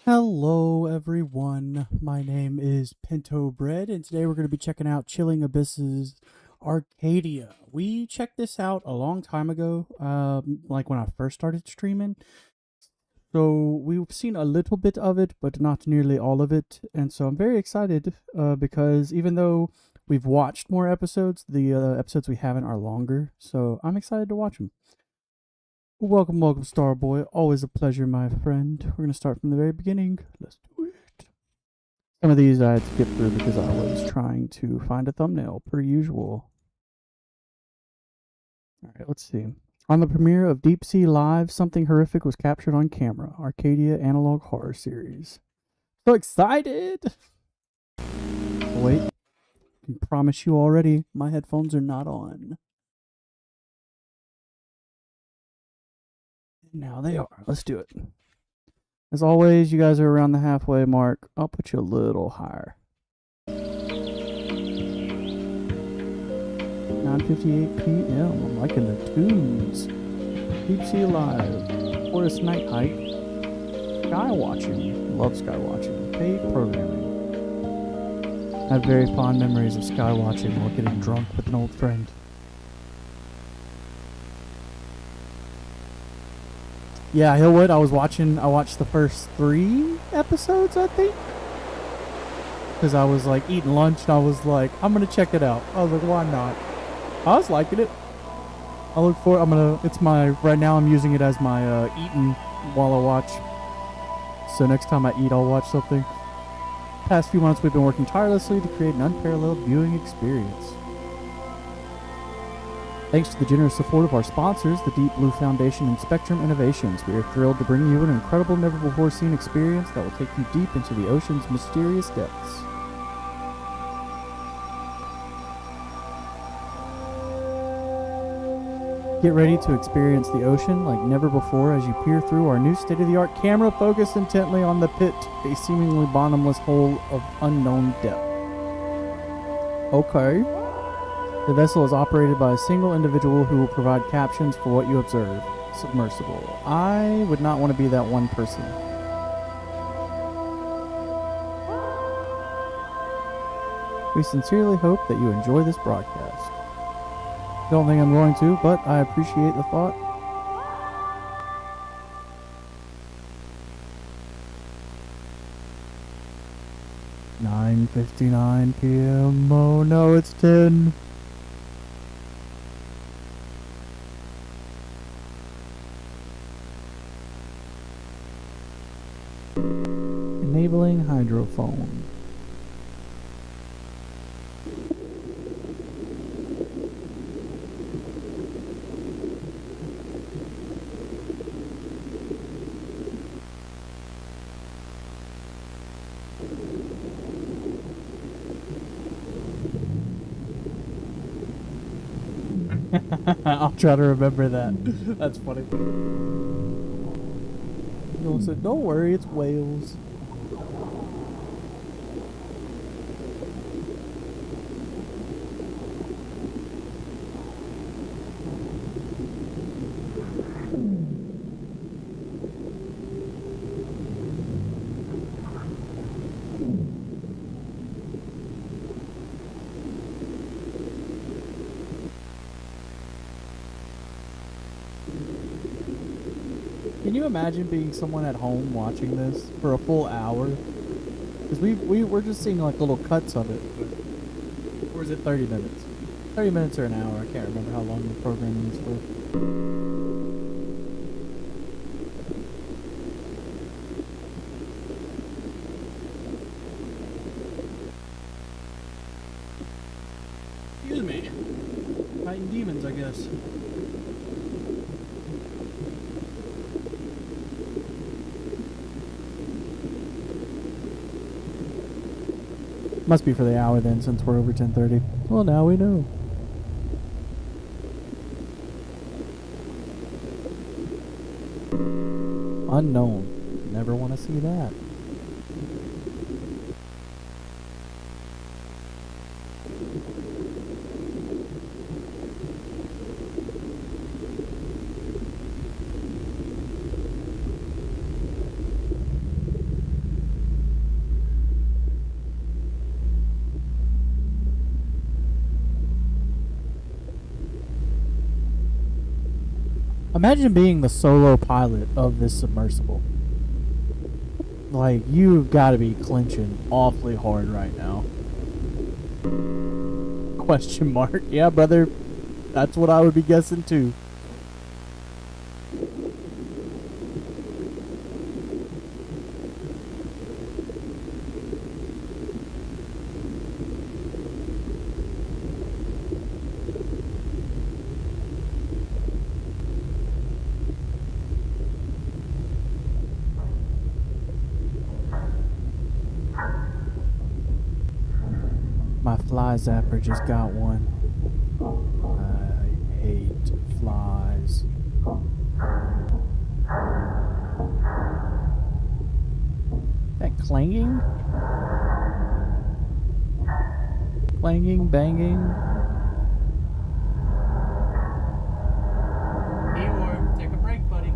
Hello everyone, my name is Pinto Bread, and today we're going to be checking out Chilling Abyss's Arcadia. We checked this out a long time ago, like when I first started streaming, so we've seen a little bit of it, but not nearly all of it, and so I'm very excited, because even though we've watched more episodes, the episodes we haven't are longer, so I'm excited to watch them. Welcome, Starboy. Always a pleasure, my friend. We're going to start from the very beginning. Let's do it. Some of these I had to skip through because I was trying to find a thumbnail, per usual. Alright, let's see. On the premiere of Deep Sea Live, something horrific was captured on camera. Arcadia Analog Horror Series. So excited! Wait. I can promise you already, my headphones are not on. Now they are. Let's do it. As always, you guys are around the halfway mark. I'll put you a little higher. 9:58 p.m. I'm liking the tunes. Deep Sea Live. Forest Night Hike. Sky watching. Love sky watching. Paid programming. I have very fond memories of sky watching while getting drunk with an old friend. Yeah, Hillwood, I watched the first 3 episodes, I think. Because I was like eating lunch and I was like, I'm going to check it out. I was like, why not? I was liking it. I look for right now I'm using it as my eating while I watch. So next time I eat, I'll watch something. Past few months we've been working tirelessly to create an unparalleled viewing experience. Thanks to the generous support of our sponsors, the Deep Blue Foundation and Spectrum Innovations, we are thrilled to bring you an incredible, never-before-seen experience that will take you deep into the ocean's mysterious depths. Get ready to experience the ocean like never before as you peer through our new state-of-the-art camera focused intently on the pit, a seemingly bottomless hole of unknown depth. Okay. The vessel is operated by a single individual who will provide captions for what you observe. Submersible. I would not want to be that one person. We sincerely hope that you enjoy this broadcast. Don't think I'm going to, but I appreciate the thought. "9:59 p.m. Oh no, it's 10. Enabling hydrophone. I'll try to remember that. That's funny. You'll say, don't worry, it's whales. Can you imagine being someone at home watching this for a full hour? Because we're just seeing like little cuts of it. Or is it 30 minutes? 30 minutes or an hour, I can't remember how long the programming is for. Excuse me. Fighting demons, I guess. Must be for the hour then, since we're over 10:30. Well, now we know. Unknown. Never want to see that. Imagine being the solo pilot of this submersible. Like, you've got to be clenching awfully hard right now. Question mark. Yeah, brother. That's what I would be guessing too. My fly zapper just got one. I hate flies. That clanging? Clanging, banging. Eeyore, take a break, buddy.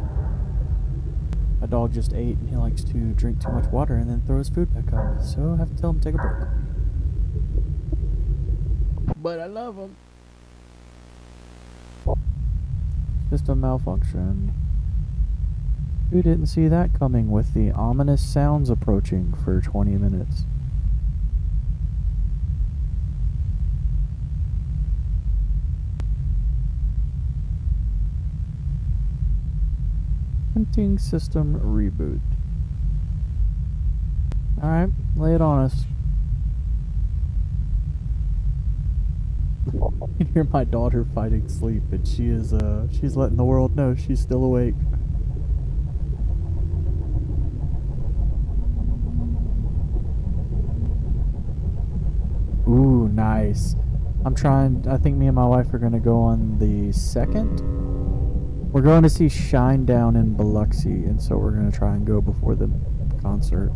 My dog just ate and he likes to drink too much water and then throw his food back up. So I have to tell him to take a break. But I love him. System malfunction. Who didn't see that coming with the ominous sounds approaching for 20 minutes? Hunting system reboot. Alright, lay it on us. You can hear my daughter fighting sleep, and she's letting the world know she's still awake. Ooh, nice. I think me and my wife are gonna go on the 2nd. We're going to see Shinedown in Biloxi, and so we're gonna try and go before the concert.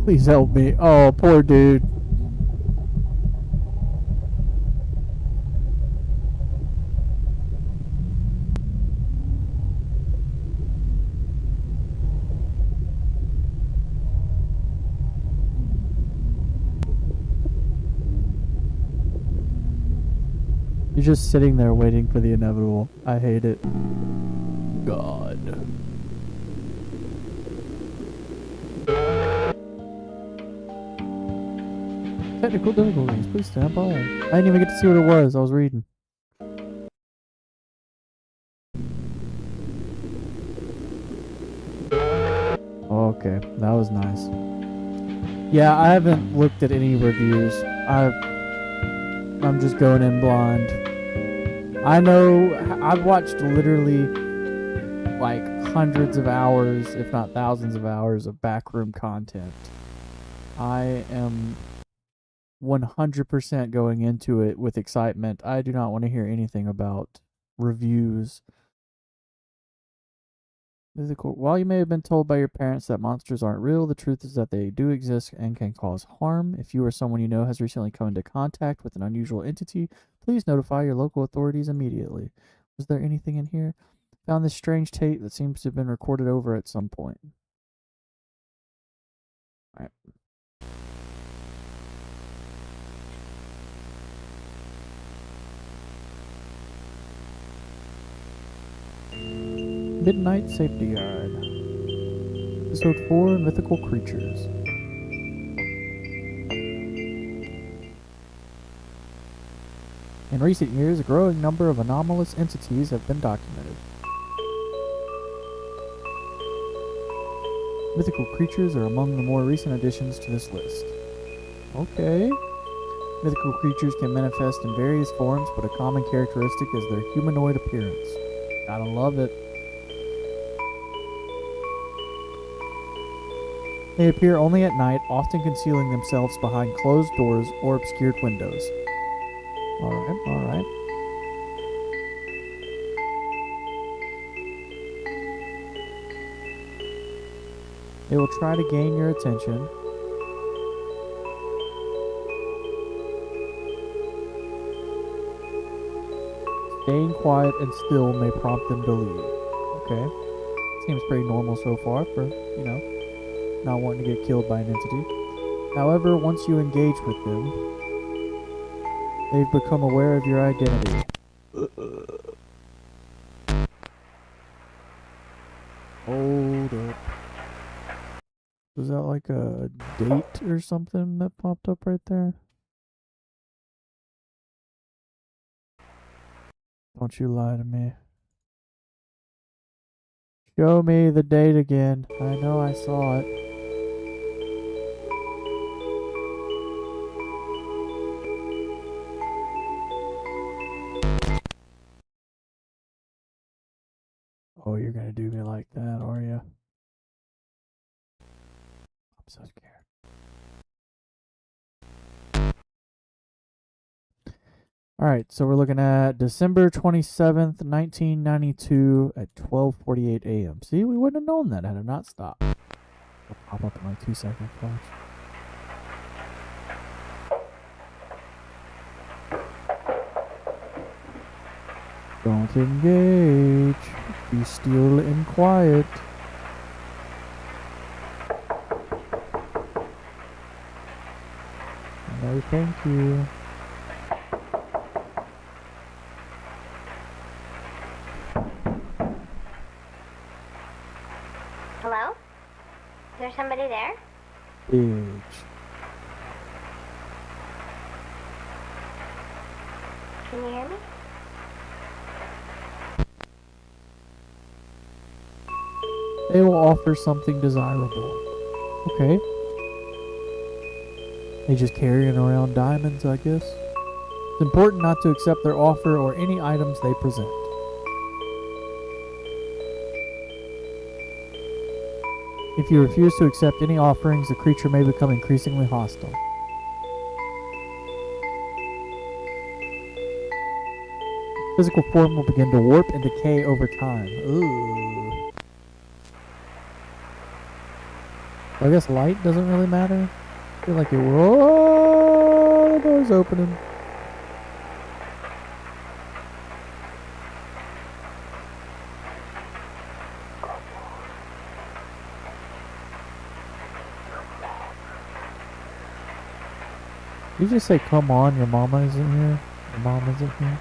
Please help me. Oh, poor dude. You're just sitting there waiting for the inevitable. I hate it. God. Technical difficulties, please stand by. I didn't even get to see what it was, I was reading. Okay, that was nice. Yeah, I haven't looked at any reviews. I'm just going in blind. I know I've watched literally like hundreds of hours, if not thousands of hours of backroom content. I am 100% going into it with excitement. I do not want to hear anything about reviews. While you may have been told by your parents that monsters aren't real, the truth is that they do exist and can cause harm. If you or someone you know has recently come into contact with an unusual entity, please notify your local authorities immediately. Was there anything in here? Found this strange tape that seems to have been recorded over at some point. Alright. Midnight Safety Guide. Episode 4, Mythical Creatures. In recent years, a growing number of anomalous entities have been documented. Mythical creatures are among the more recent additions to this list. Okay. Mythical creatures can manifest in various forms, but a common characteristic is their humanoid appearance. Gotta love it. They appear only at night, often concealing themselves behind closed doors or obscured windows. Alright, alright. They will try to gain your attention. Staying quiet and still may prompt them to leave. Okay. Seems pretty normal so far for, you know. not wanting to get killed by an entity. However, once you engage with them, they've become aware of your identity. Hold up. Was that like a date or something that popped up right there? Don't you lie to me. Show me the date again. I know I saw it. Oh, you're gonna do me like that, are you? I'm so scared. Alright, so we're looking at December 27th, 1992 at 12:48 a.m. See, we wouldn't have known that had it not stopped. It'll pop up in like 2 seconds, watch. Don't engage. Be still and quiet. No, thank you. Hello? Is there somebody there? Bitch. Can you hear me? They will offer something desirable. Okay. They just carrying around diamonds, I guess. It's important not to accept their offer or any items they present. If you refuse to accept any offerings, the creature may become increasingly hostile. Physical form will begin to warp and decay over time. Ooh. I guess light doesn't really matter. I feel like it will. Oh, the door's opening. Did you just say, come on, your mama isn't here? Your mom isn't here?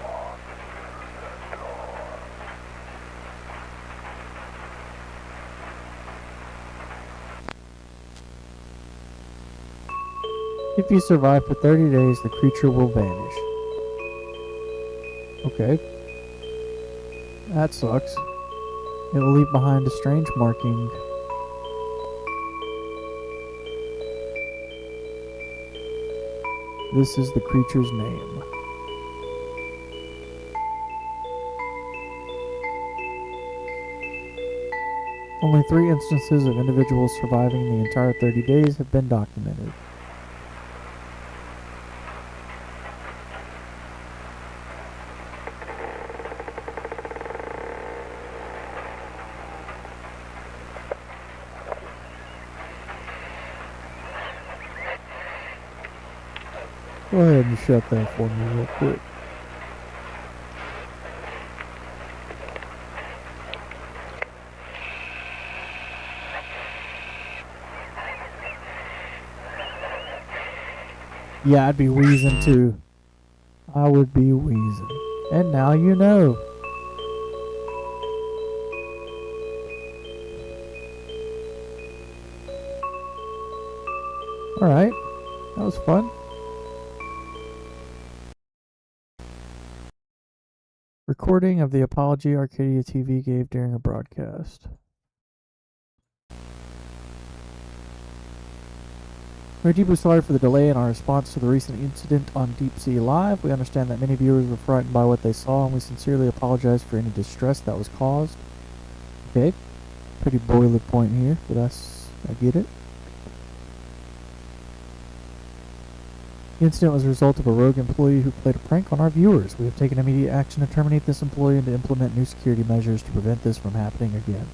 If you survive for 30 days, the creature will vanish. Okay. That sucks. It will leave behind a strange marking. This is the creature's name. Only 3 instances of individuals surviving the entire 30 days have been documented. Go ahead and shut that for me real quick. Yeah, I'd be wheezing too. I would be wheezing. And now you know. Alright, that was fun. Recording of the apology Arcadia TV gave during a broadcast. We're deeply sorry for the delay in our response to the recent incident on Deep Sea Live. We understand that many viewers were frightened by what they saw, and we sincerely apologize for any distress that was caused. Okay, pretty boiler point here, but I get it. The incident was a result of a rogue employee who played a prank on our viewers. We have taken immediate action to terminate this employee and to implement new security measures to prevent this from happening again.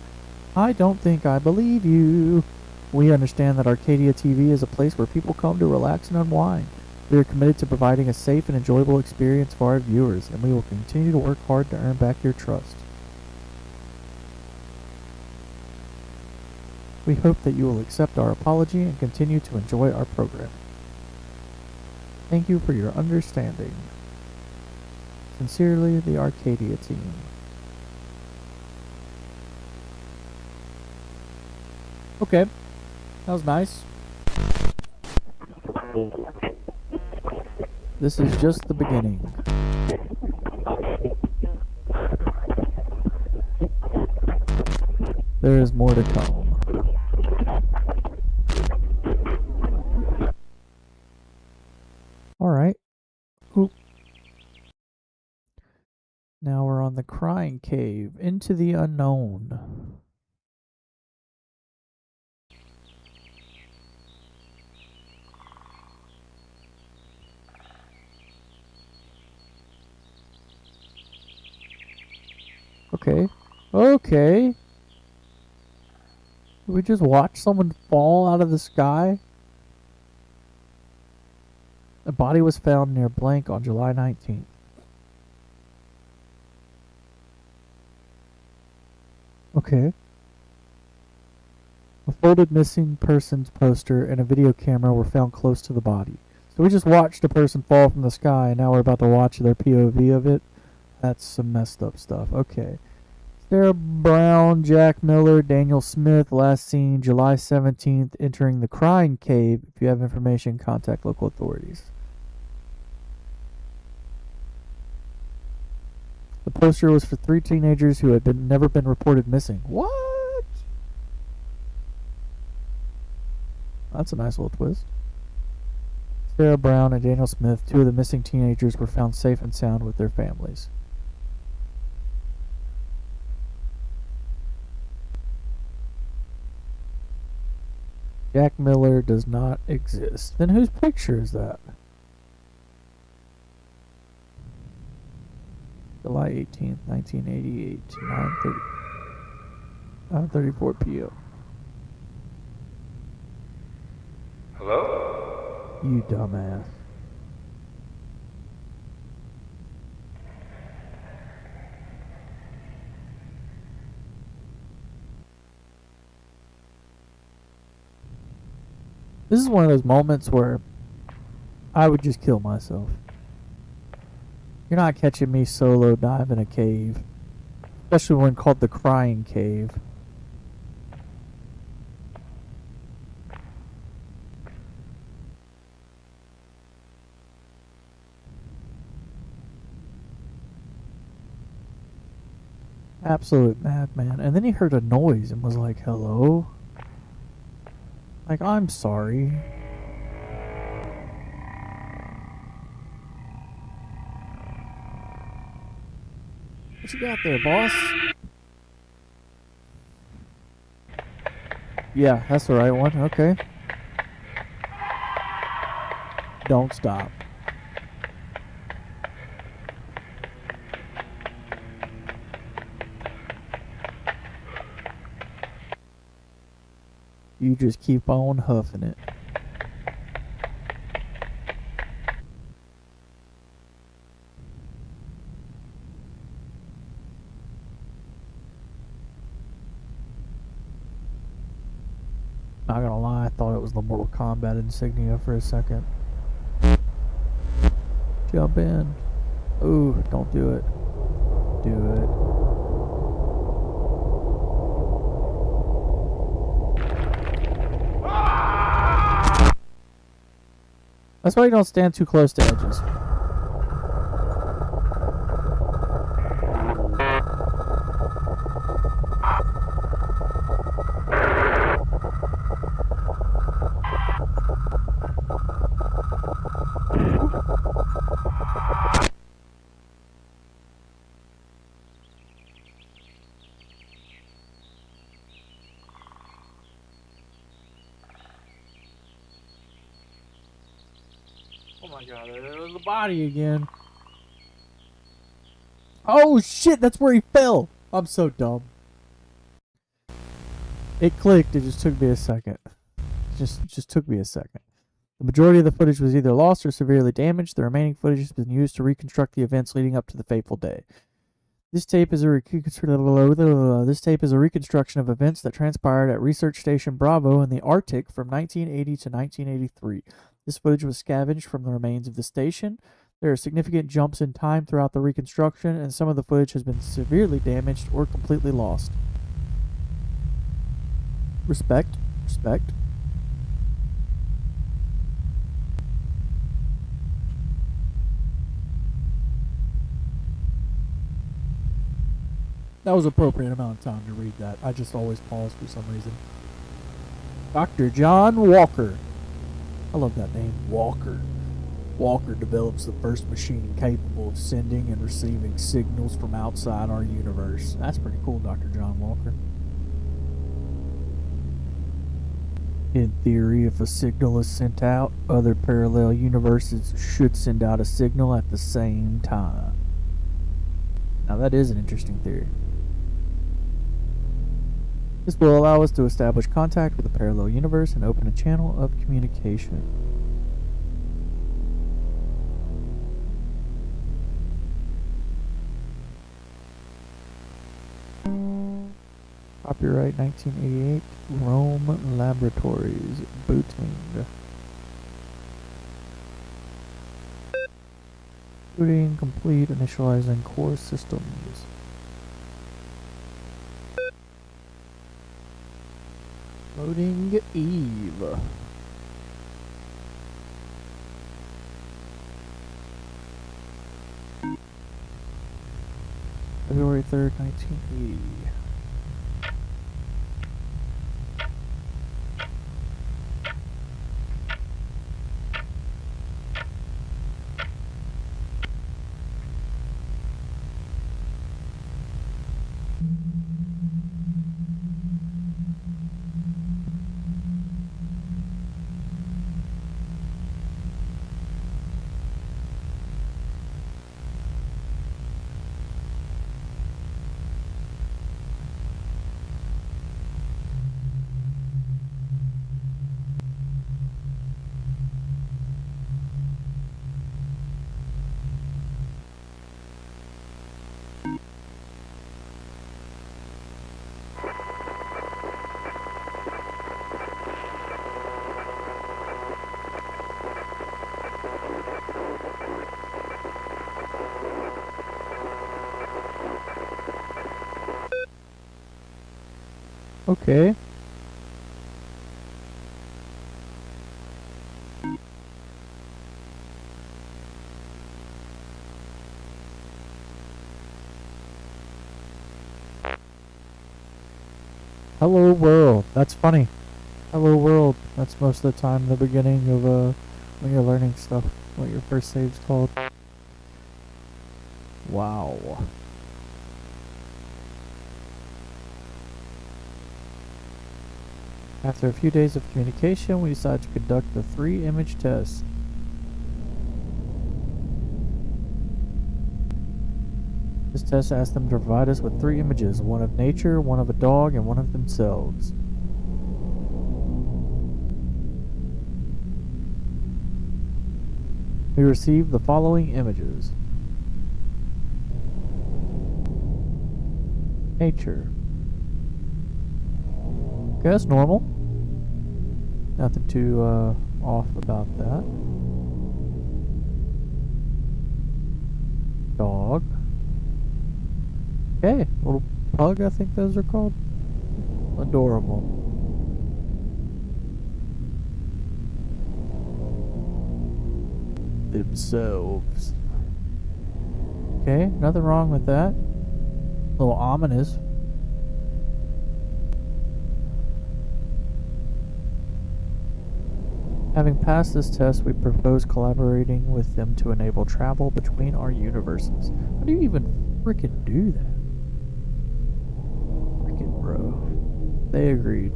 I don't think I believe you. We understand that Arcadia TV is a place where people come to relax and unwind. We are committed to providing a safe and enjoyable experience for our viewers, and we will continue to work hard to earn back your trust. We hope that you will accept our apology and continue to enjoy our program. Thank you for your understanding. Sincerely, the Arcadia team. Okay, that was nice. This is just the beginning. There is more to come. Alright. Oop. Now we're on the Crying Cave. Into the unknown. Okay. Okay. Did we just watch someone fall out of the sky? A body was found near blank on July 19th. Okay. A folded missing persons poster and a video camera were found close to the body. So we just watched a person fall from the sky and now we're about to watch their POV of it? That's some messed up stuff. Okay. Sarah Brown, Jack Miller, Daniel Smith, last seen July 17th entering the Crying Cave. If you have information, contact local authorities. The poster was for 3 teenagers who had never been reported missing. What? That's a nice little twist. Sarah Brown and Daniel Smith, 2 of the missing teenagers, were found safe and sound with their families. Jack Miller does not exist. Then whose picture is that? July 18th, 1988, 9:34 p.m. Hello? You dumbass. This is one of those moments where I would just kill myself. You're not catching me solo dive in a cave. Especially one called the Crying Cave. Absolute madman. And then he heard a noise and was like, hello? Like, I'm sorry. What you got there, boss? Yeah, that's the right one. Okay. Don't stop. You just keep on huffing it. Not gonna lie, I thought it was the Mortal Kombat insignia for a second. Jump in. Ooh, don't do it. Do it. That's why you don't stand too close to edges. Oh my god, there's the body again. Oh shit, that's where he fell. I'm so dumb. It clicked, it just took me a second. Just took me a second. The majority of the footage was either lost or severely damaged. The remaining footage has been used to reconstruct the events leading up to the fateful day. This tape is a reconstruction of events that transpired at Research Station Bravo in the Arctic from 1980 to 1983. This footage was scavenged from the remains of the station. There are significant jumps in time throughout the reconstruction, and some of the footage has been severely damaged or completely lost. Respect. Respect. That was appropriate amount of time to read that. I just always pause for some reason. Dr. John Walker. I love that name, Walker. Walker develops the first machine capable of sending and receiving signals from outside our universe. That's pretty cool, Dr. John Walker. In theory, if a signal is sent out, other parallel universes should send out a signal at the same time. Now that is an interesting theory. This will allow us to establish contact with a parallel universe and open a channel of communication. Copyright 1988, Rome Laboratories, booting. Booting complete, initializing core systems. Loading Eve. February 3rd, 1980. Okay. Hello world. That's funny. Hello world. That's most of the time the beginning of when you're learning stuff. What your first save's called. Wow. After a few days of communication, we decided to conduct the 3-image test. This test asked them to provide us with 3 images, one of nature, one of a dog, and one of themselves. We received the following images. Nature. Okay, that's normal. Nothing too off about that. Dog. Okay, little pug, I think those are called. Adorable. Themselves. Okay, nothing wrong with that. A little ominous. Having passed this test, we propose collaborating with them to enable travel between our universes. How do you even freaking do that? Freaking bro. They agreed.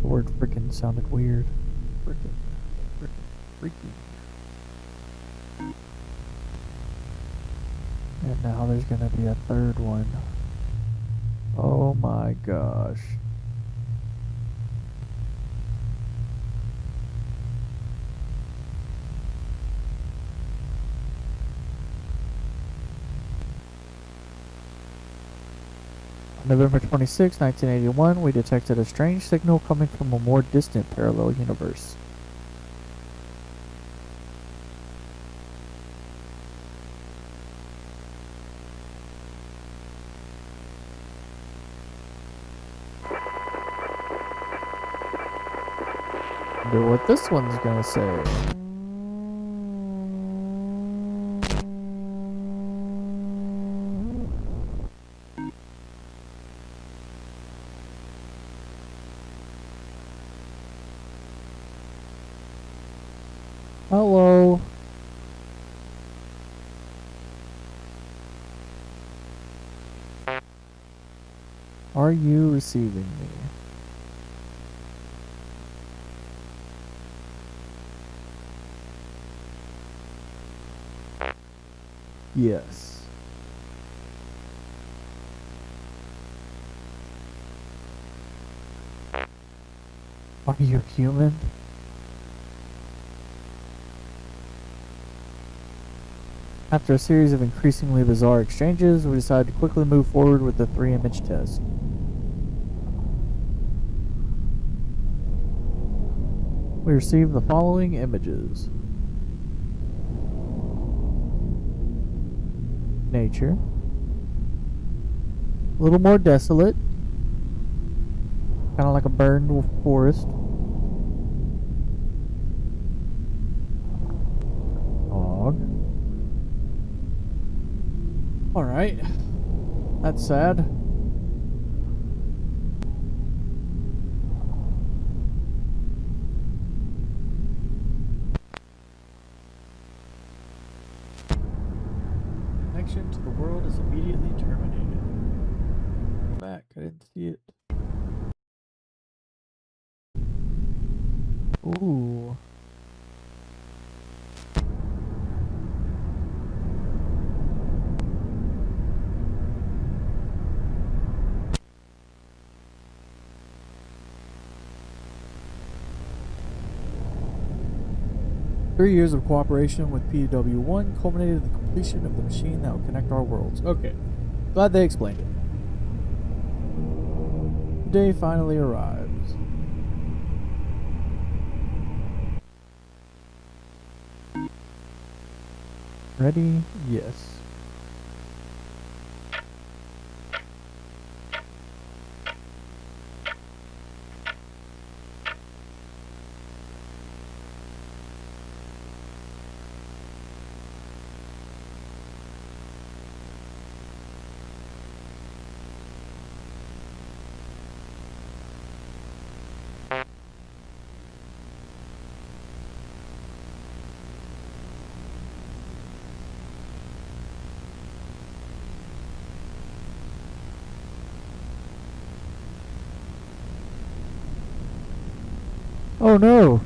The word freaking sounded weird. Freaky. And now there's gonna be a third one. Oh my gosh. November 26, 1981, we detected a strange signal coming from a more distant parallel universe. Wonder what this one's gonna say. Hello. Are you receiving me? Yes. Are you human? After a series of increasingly bizarre exchanges, we decided to quickly move forward with the 3-image test. We received the following images. Nature. A little more desolate. Kind of like a burned forest. Dog. Alright. That's sad. Connection to the world is immediately terminated. Back. I didn't see it. Ooh. Three years of cooperation with PW1 culminated in the completion of the machine that would connect our worlds. Okay. Glad they explained it. The day finally arrives. Ready? Yes. Oh no!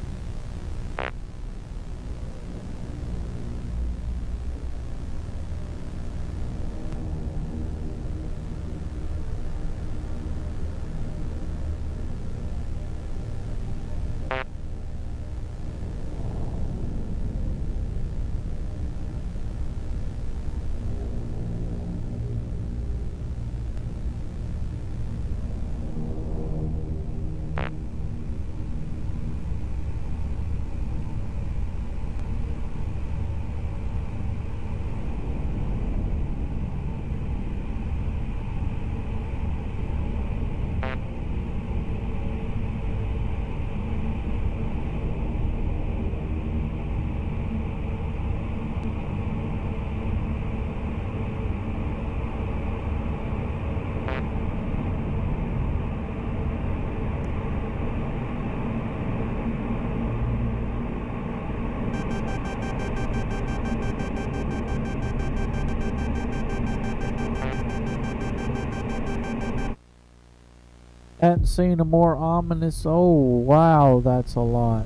Hadn't seen a more ominous. Oh, wow, that's a lot.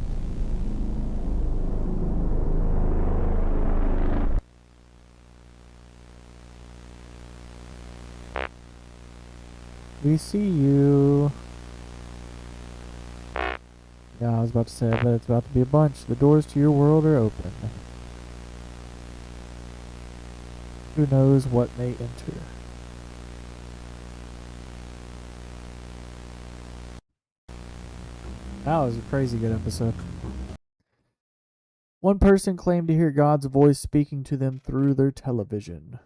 We see you. Yeah, I was about to say, I bet it's about to be a bunch. The doors to your world are open. Who knows what may enter? That was a crazy good episode. One person claimed to hear God's voice speaking to them through their television.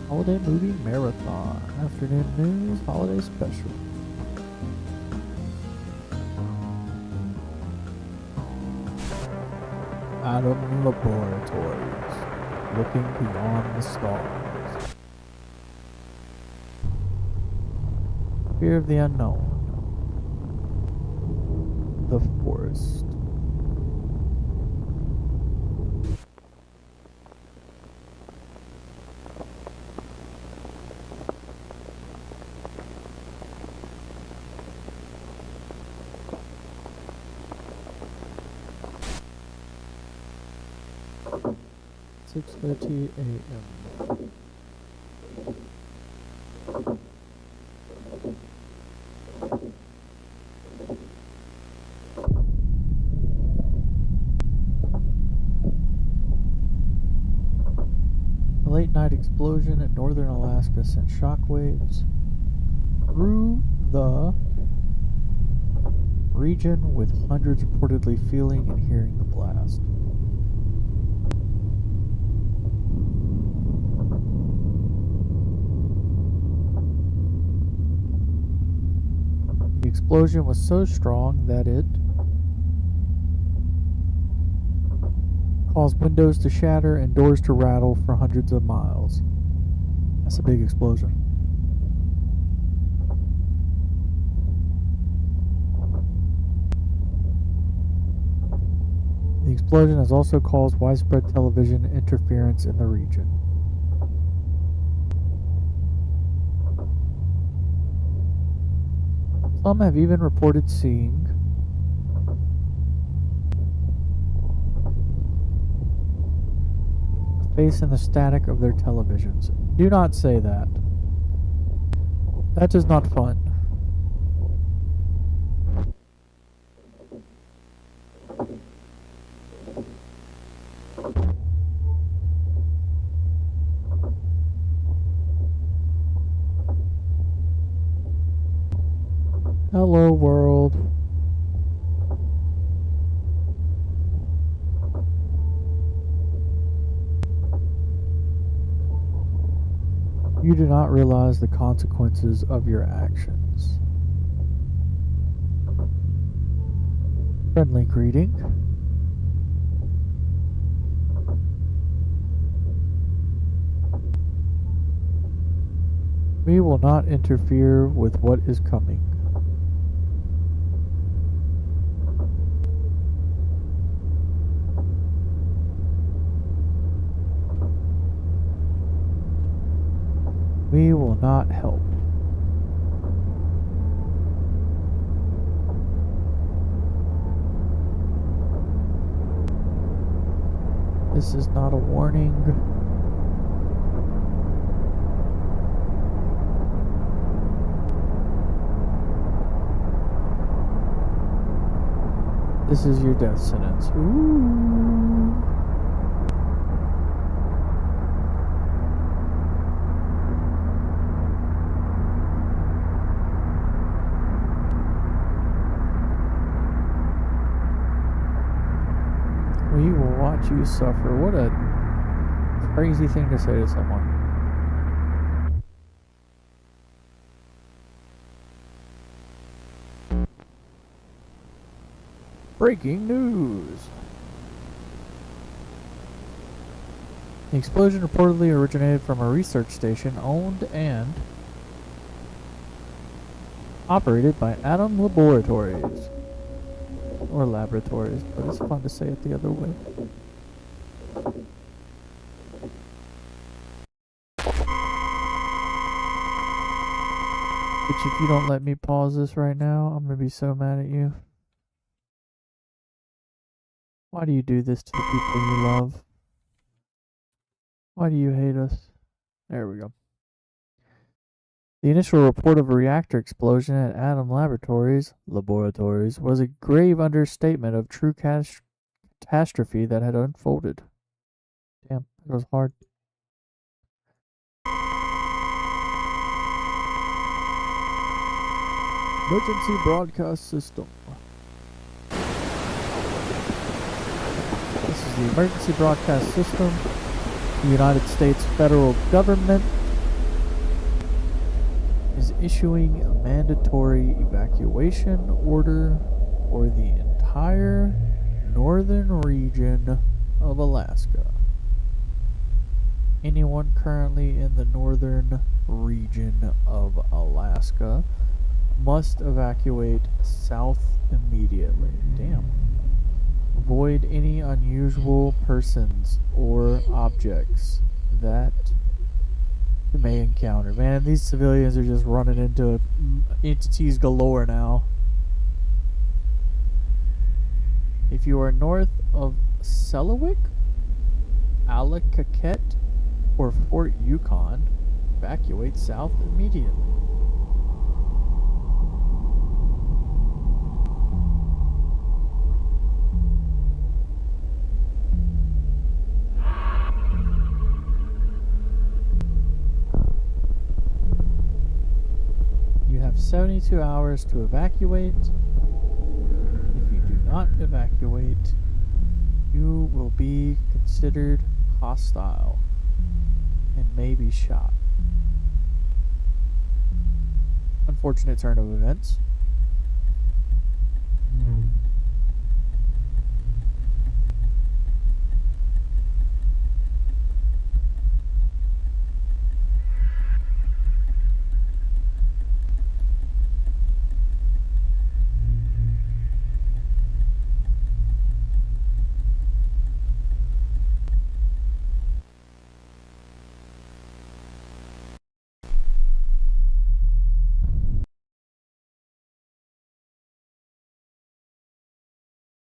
Holiday movie marathon. Afternoon news. Holiday special. Atom Laboratories. Looking beyond the stars. Fear of the unknown. The forest. "6:30 a.m. A late-night explosion in northern Alaska sent shockwaves through the region, with hundreds reportedly feeling and hearing the blast. The explosion was so strong that it caused windows to shatter and doors to rattle for hundreds of miles. That's a big explosion. The explosion has also caused widespread television interference in the region. Some have even reported seeing a face in the static of their televisions. Do not say that. That is not fun. Hello, world. You do not realize the consequences of your actions. Friendly greeting. We will not interfere with what is coming. We will not help. This is not a warning. This is your death sentence. Ooh. We will watch you suffer. What a crazy thing to say to someone. Breaking news. The explosion reportedly originated from a research station owned and operated by Atom Laboratories. Or laboratories, but it's fun to say it the other way. Which, if you don't let me pause this right now, I'm gonna be so mad at you. Why do you do this to the people you love? Why do you hate us? There we go. The initial report of a reactor explosion at Atom Laboratories was a grave understatement of true catastrophe that had unfolded. Damn, that was hard. Emergency broadcast system. This is the emergency broadcast system. The United States federal government is issuing a mandatory evacuation order for the entire northern region of Alaska. Anyone currently in the northern region of Alaska must evacuate south immediately. Damn. Avoid any unusual persons or objects that you may encounter. Man, these civilians are just running into entities galore now. If you are north of Selawik, Allakaket, or Fort Yukon, evacuate south immediately. You have 72 hours to evacuate. If you do not evacuate, you will be considered hostile and may be shot. Unfortunate turn of events.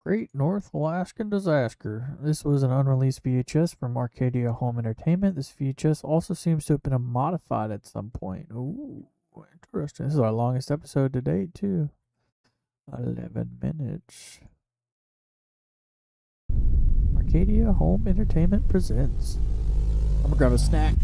Great North Alaskan Disaster. This was an unreleased VHS from Arcadia Home Entertainment. This VHS also seems to have been modified at some point. Ooh, interesting. This is our longest episode to date, too. 11 minutes. Arcadia Home Entertainment presents. I'm gonna grab a snack.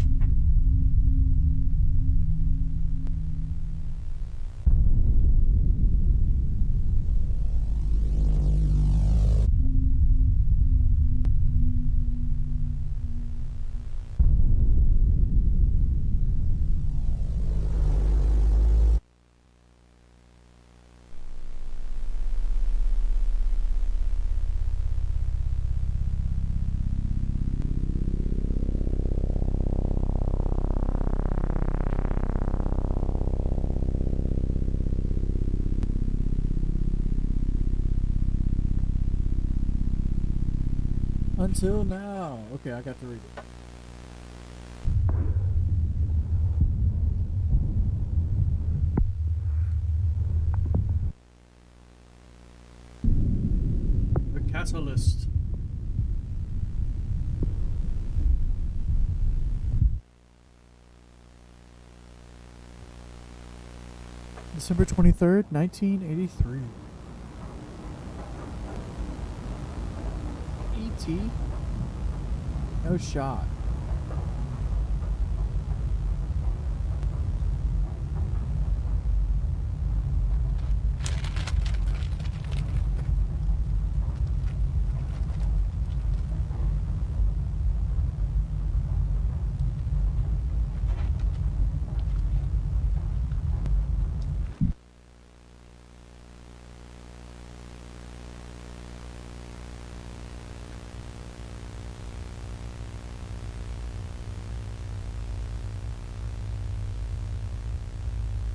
Until now. Okay, I got to read it. The Catalyst. December 23rd, 1983. E.T. No shot.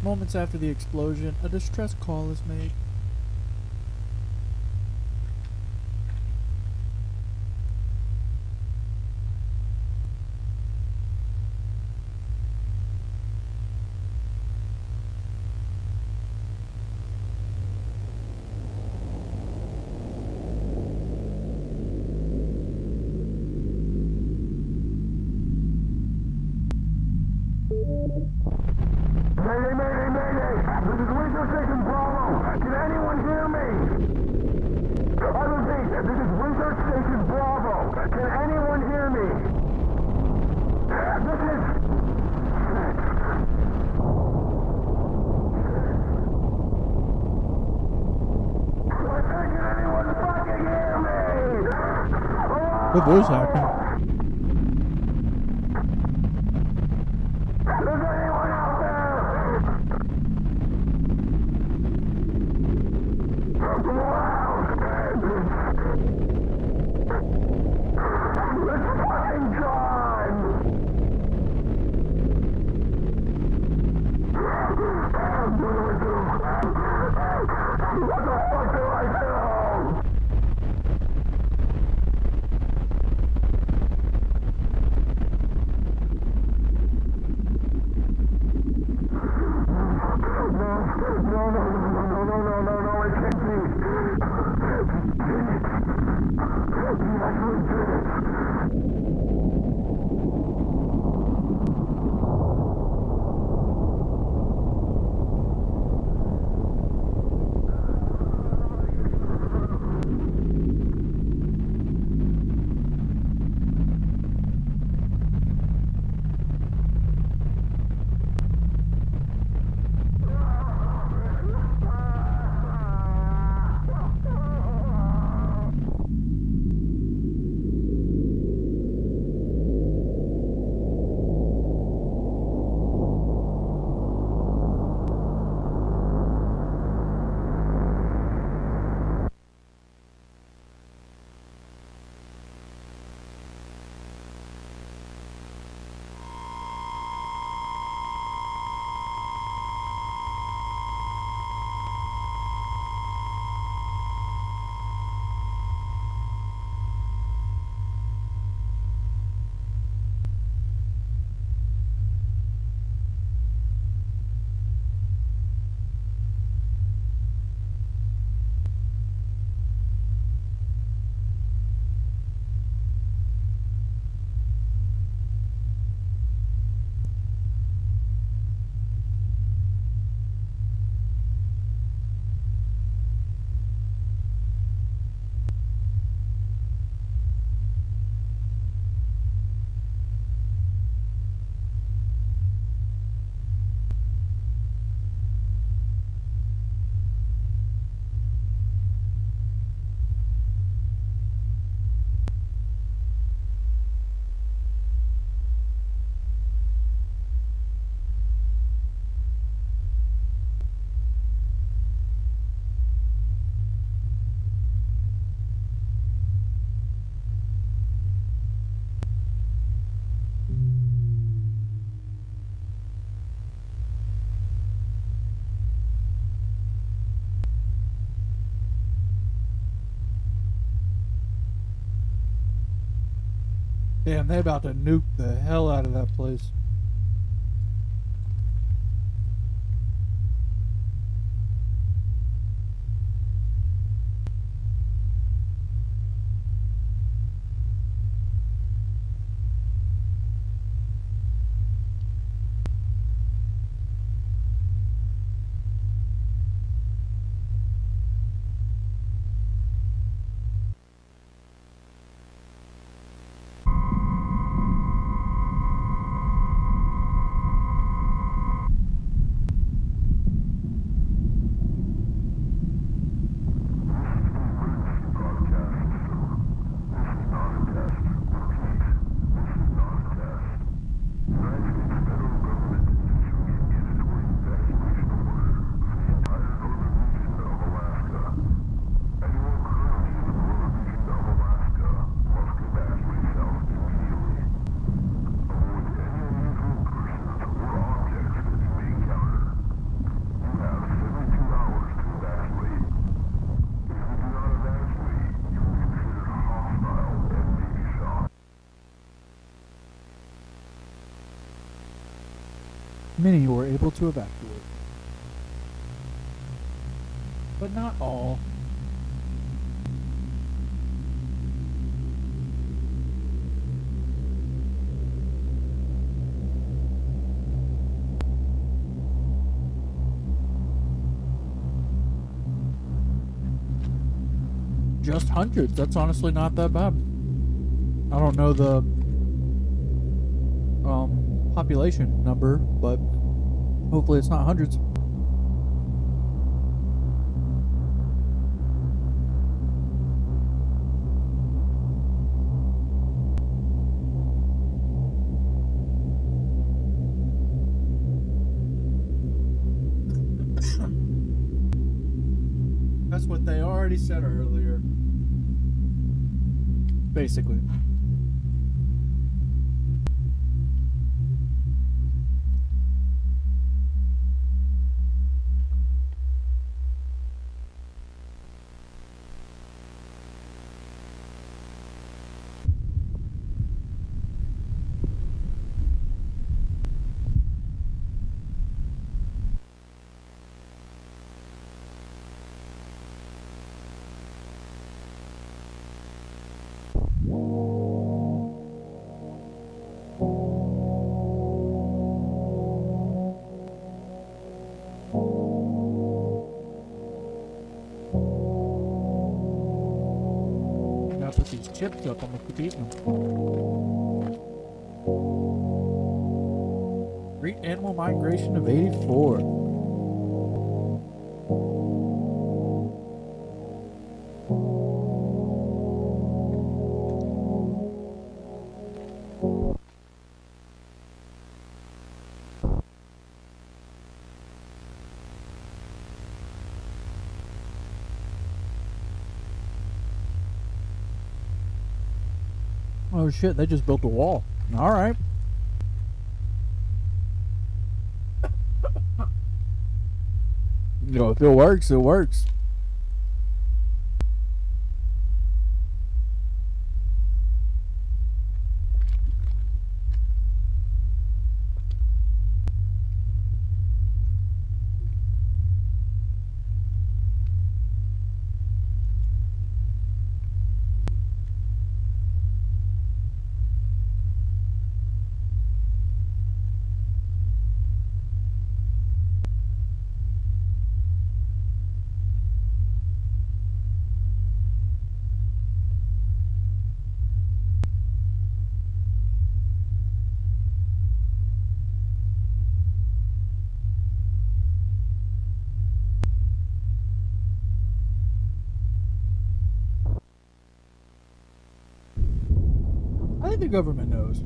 Moments after the explosion, a distress call is made. Mayday, mayday, mayday! This is Radio Station Bravo. Can Good voice acting. Damn, they about to nuke the hell out of that place. Many were able to evacuate, but not all. Just hundreds. That's honestly not that bad. I don't know the population number, but hopefully it's not hundreds. already said earlier. Basically. Now put these chips up, I'm gonna keep eating them. Great animal migration of 84. Oh shit, they just built a wall. Alright. You know, if it works, it works. I think the government knows.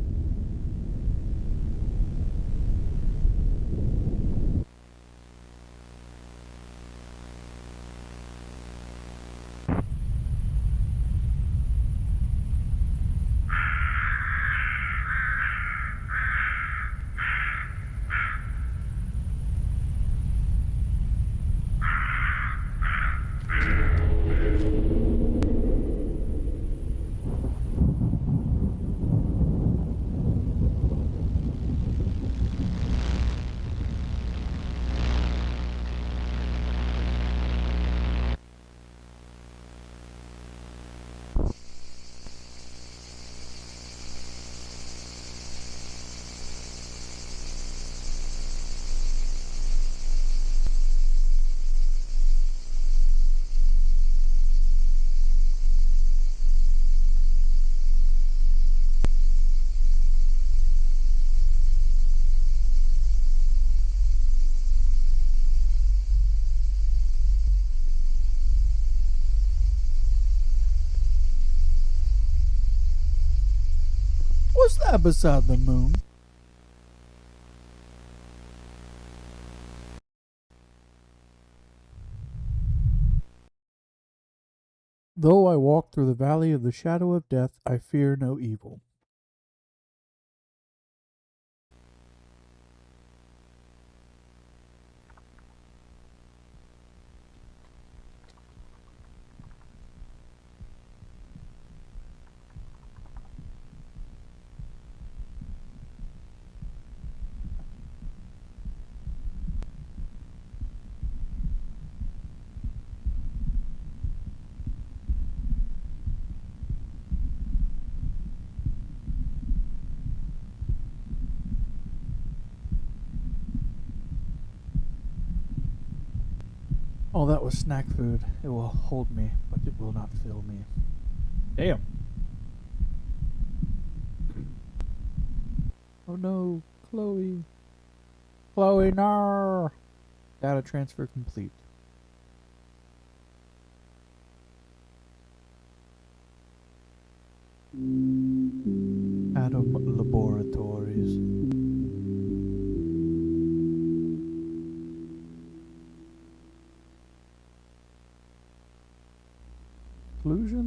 What's that beside the moon? Though I walk through the valley of the shadow of death, I fear no evil. Oh, that was snack food. It will hold me, but it will not fill me. Damn. Oh no, Chloe. Chloe, no. Data transfer complete. Atom Laboratories.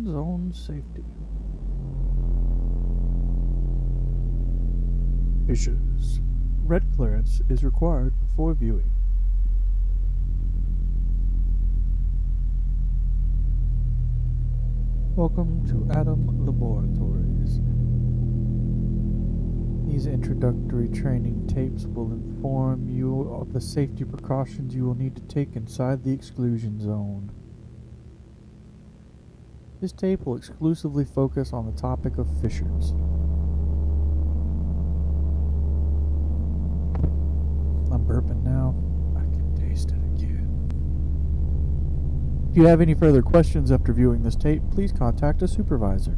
Exclusion zone safety. Issues. Red clearance is required before viewing. Welcome to Atom Laboratories. These introductory training tapes will inform you of the safety precautions you will need to take inside the exclusion zone. This tape will exclusively focus on the topic of fissures. I'm burping now. I can taste it again. If you have any further questions after viewing this tape, please contact a supervisor.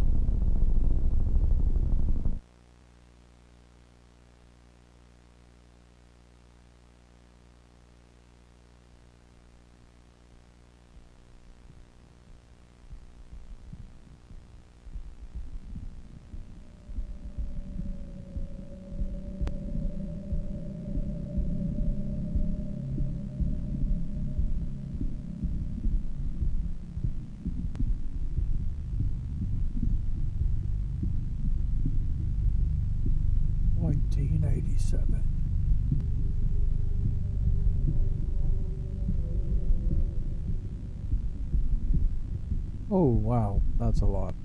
Oh wow, that's a lot.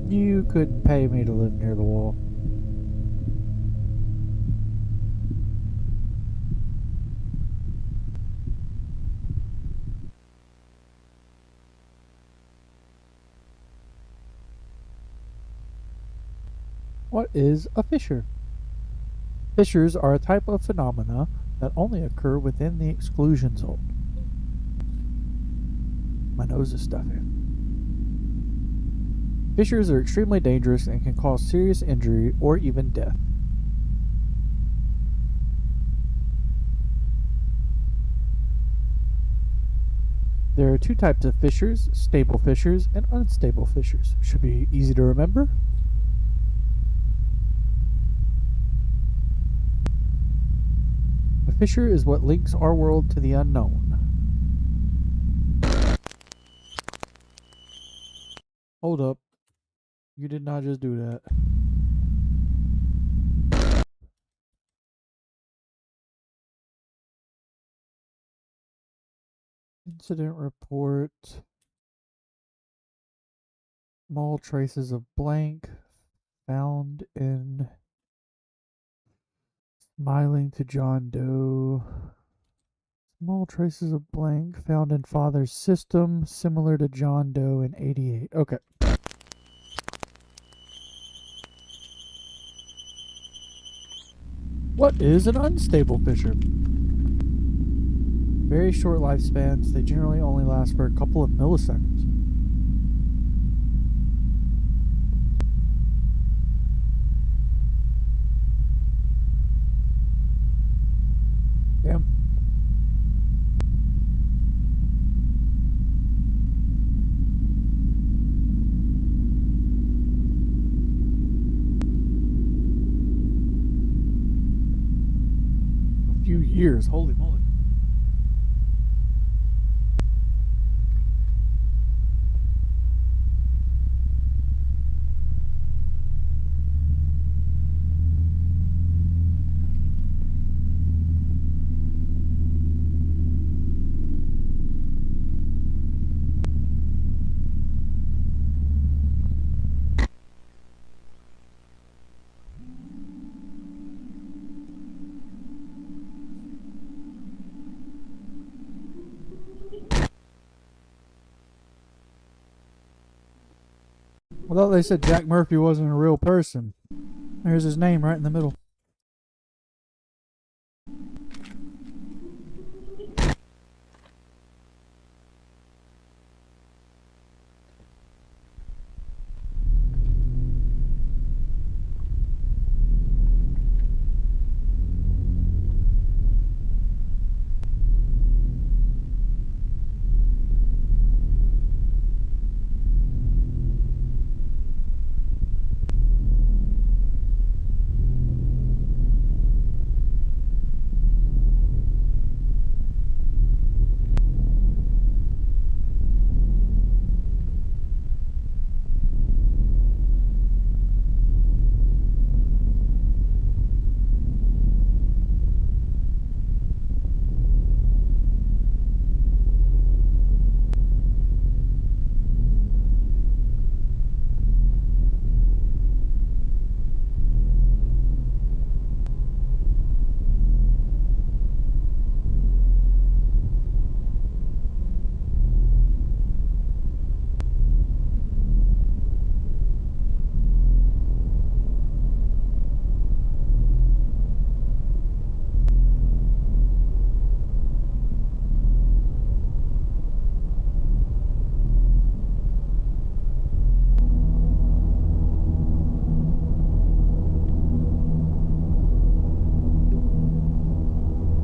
You couldn't pay me to live near the wall. What is a fissure? Fissures are a type of phenomena that only occur within the exclusion zone. My nose is stuffy. Fissures are extremely dangerous and can cause serious injury or even death. There are two types of fissures, stable fissures and unstable fissures. Should be easy to remember. A fissure is what links our world to the unknown. Hold up. You did not just do that. Incident report. Small traces of blank found in smiling to John Doe. Small traces of blank found in father's system, similar to John Doe in 88. Okay. What is an unstable fissure? Very short lifespans, they generally only last for a couple of milliseconds. Damn. A few years, holy moly. I thought they said Jack Murphy wasn't a real person. There's his name right in the middle.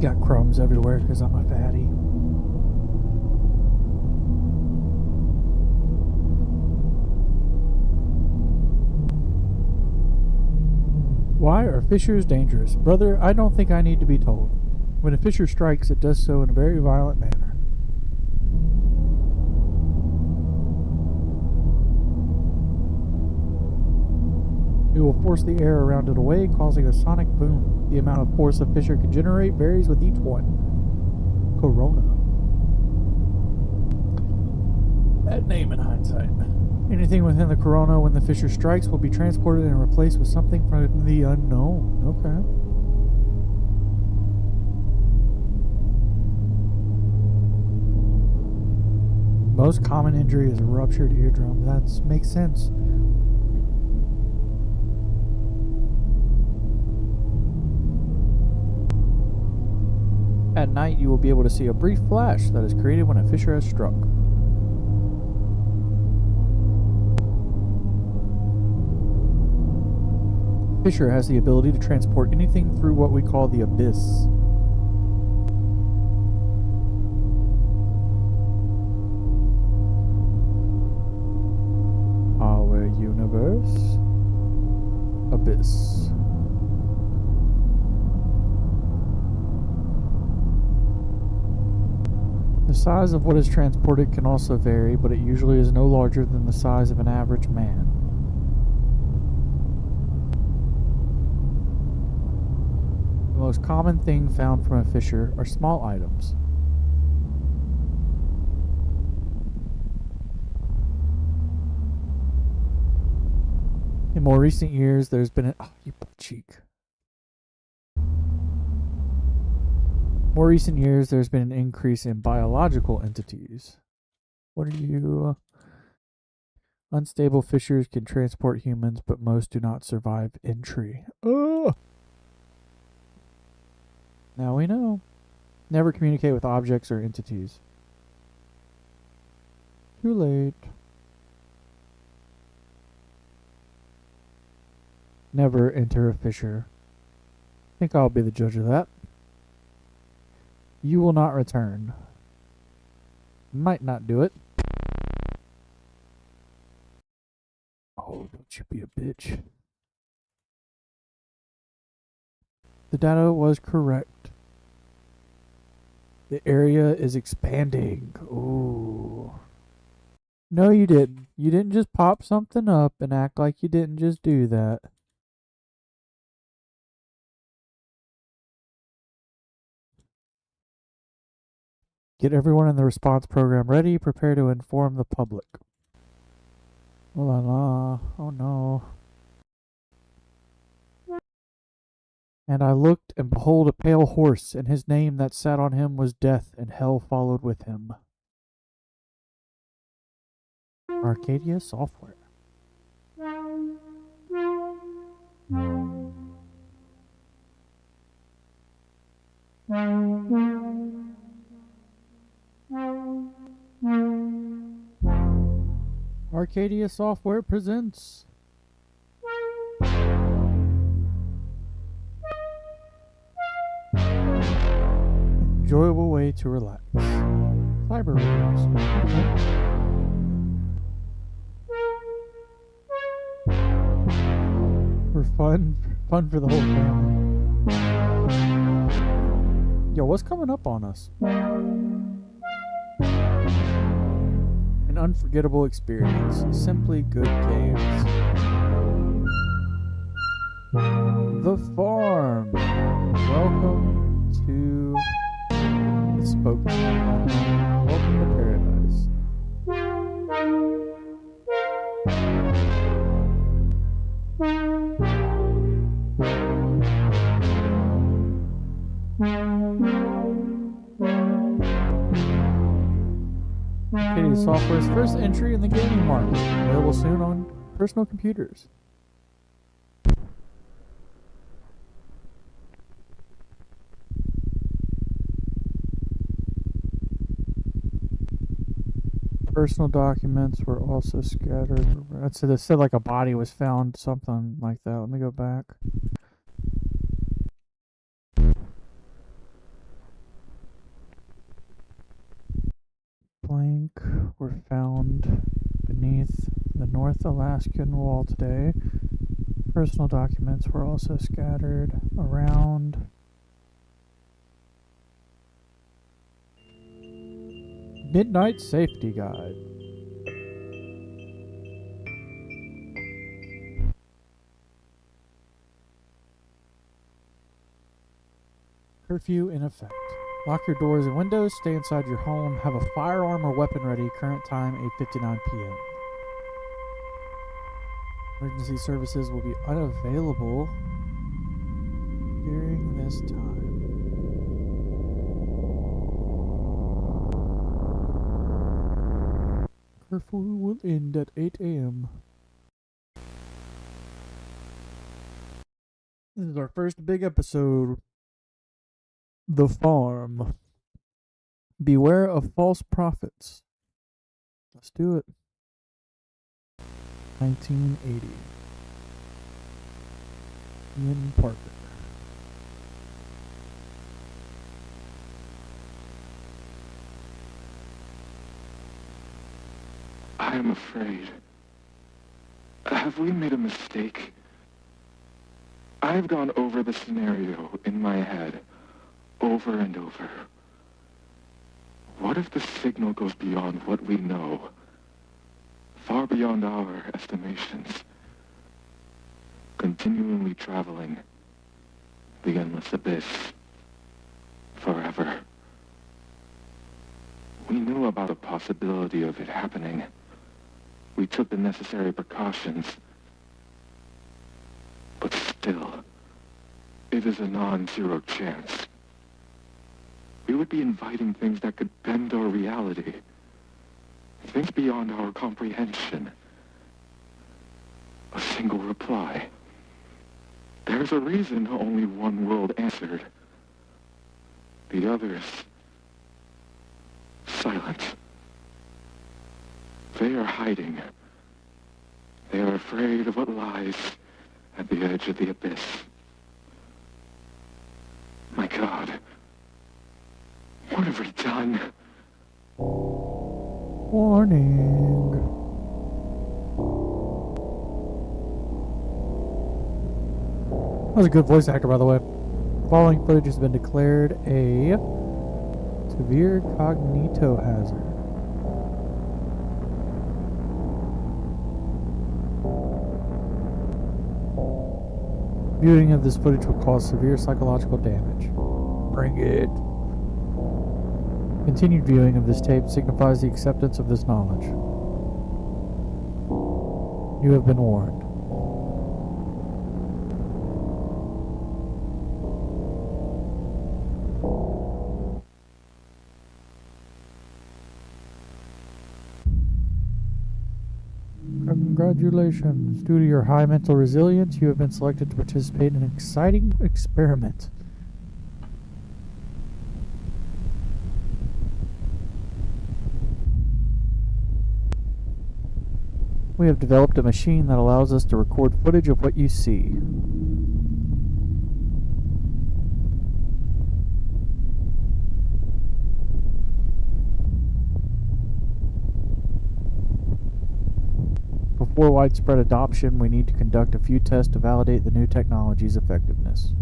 Got crumbs everywhere because I'm a fatty. Why are fissures dangerous? Brother, I don't think I need to be told. When a fissure strikes, it does so in a very violent manner. It will force the air around it away, causing a sonic boom. The amount of force a fissure can generate varies with each one. Corona. Bad name in hindsight. Anything within the corona when the fissure strikes will be transported and replaced with something from the unknown. Okay. Most common injury is a ruptured eardrum. That makes sense. At night, you will be able to see a brief flash that is created when a fissure has struck. Fissure has the ability to transport anything through what we call the abyss. Our universe. Abyss. The size of what is transported can also vary, but it usually is no larger than the size of an average man. The most common thing found from a fissure are small items. In more recent years, there's been you butt cheek. More recent years, there's been an increase in biological entities. What are you? Unstable fissures can transport humans, but most do not survive entry. Oh! Now we know. Never communicate with objects or entities. Too late. Never enter a fissure. I think I'll be the judge of that. You will not return. Might not do it. Oh, don't you be a bitch. The data was correct. The area is expanding. Ooh. No, you didn't. You didn't just pop something up and act like you didn't just do that. Get everyone in the response program ready. Prepare to inform the public. Oh la la. Oh no. And I looked, and behold a pale horse, and his name that sat on him was Death, and hell followed with him. Arcadia software. Arcadia software presents enjoyable way to relax. Cyber radios. For fun for the whole family. Yo, what's coming up on us? An unforgettable experience. Simply good games. The farm. Welcome to the spokesman. Welcome to paradise. Arcadia Software's first entry in the gaming market, available soon on personal computers. Personal documents were also scattered. It said like a body was found, something like that. Let me go back. found beneath the North Alaskan Wall today. Personal documents were also scattered around. Midnight Safety Guide. Curfew in effect. Lock your doors and windows, stay inside your home, have a firearm or weapon ready, current time 8:59 p.m. Emergency services will be unavailable during this time. Curfew will end at 8 a.m. This is our first big episode. The Farm. Beware of false prophets. Let's do it. 1980. Ian Parker. I am afraid. Have we made a mistake? I've gone over the scenario in my head, over and over. What if the signal goes beyond what we know? Far beyond our estimations. Continually traveling the endless abyss. Forever. We knew about the possibility of it happening. We took the necessary precautions. But still, it is a non-zero chance. We would be inviting things that could bend our reality. Things beyond our comprehension. A single reply. There's a reason only one world answered. The others, silent. They are hiding. They are afraid of what lies at the edge of the abyss. My God. What have we done? Warning. That was a good voice actor, by the way. The following footage has been declared a severe cognito hazard. Viewing of this footage will cause severe psychological damage. Bring it. Continued viewing of this tape signifies the acceptance of this knowledge. You have been warned. Congratulations. Due to your high mental resilience, you have been selected to participate in an exciting experiment. We have developed a machine that allows us to record footage of what you see. Before widespread adoption, we need to conduct a few tests to validate the new technology's effectiveness.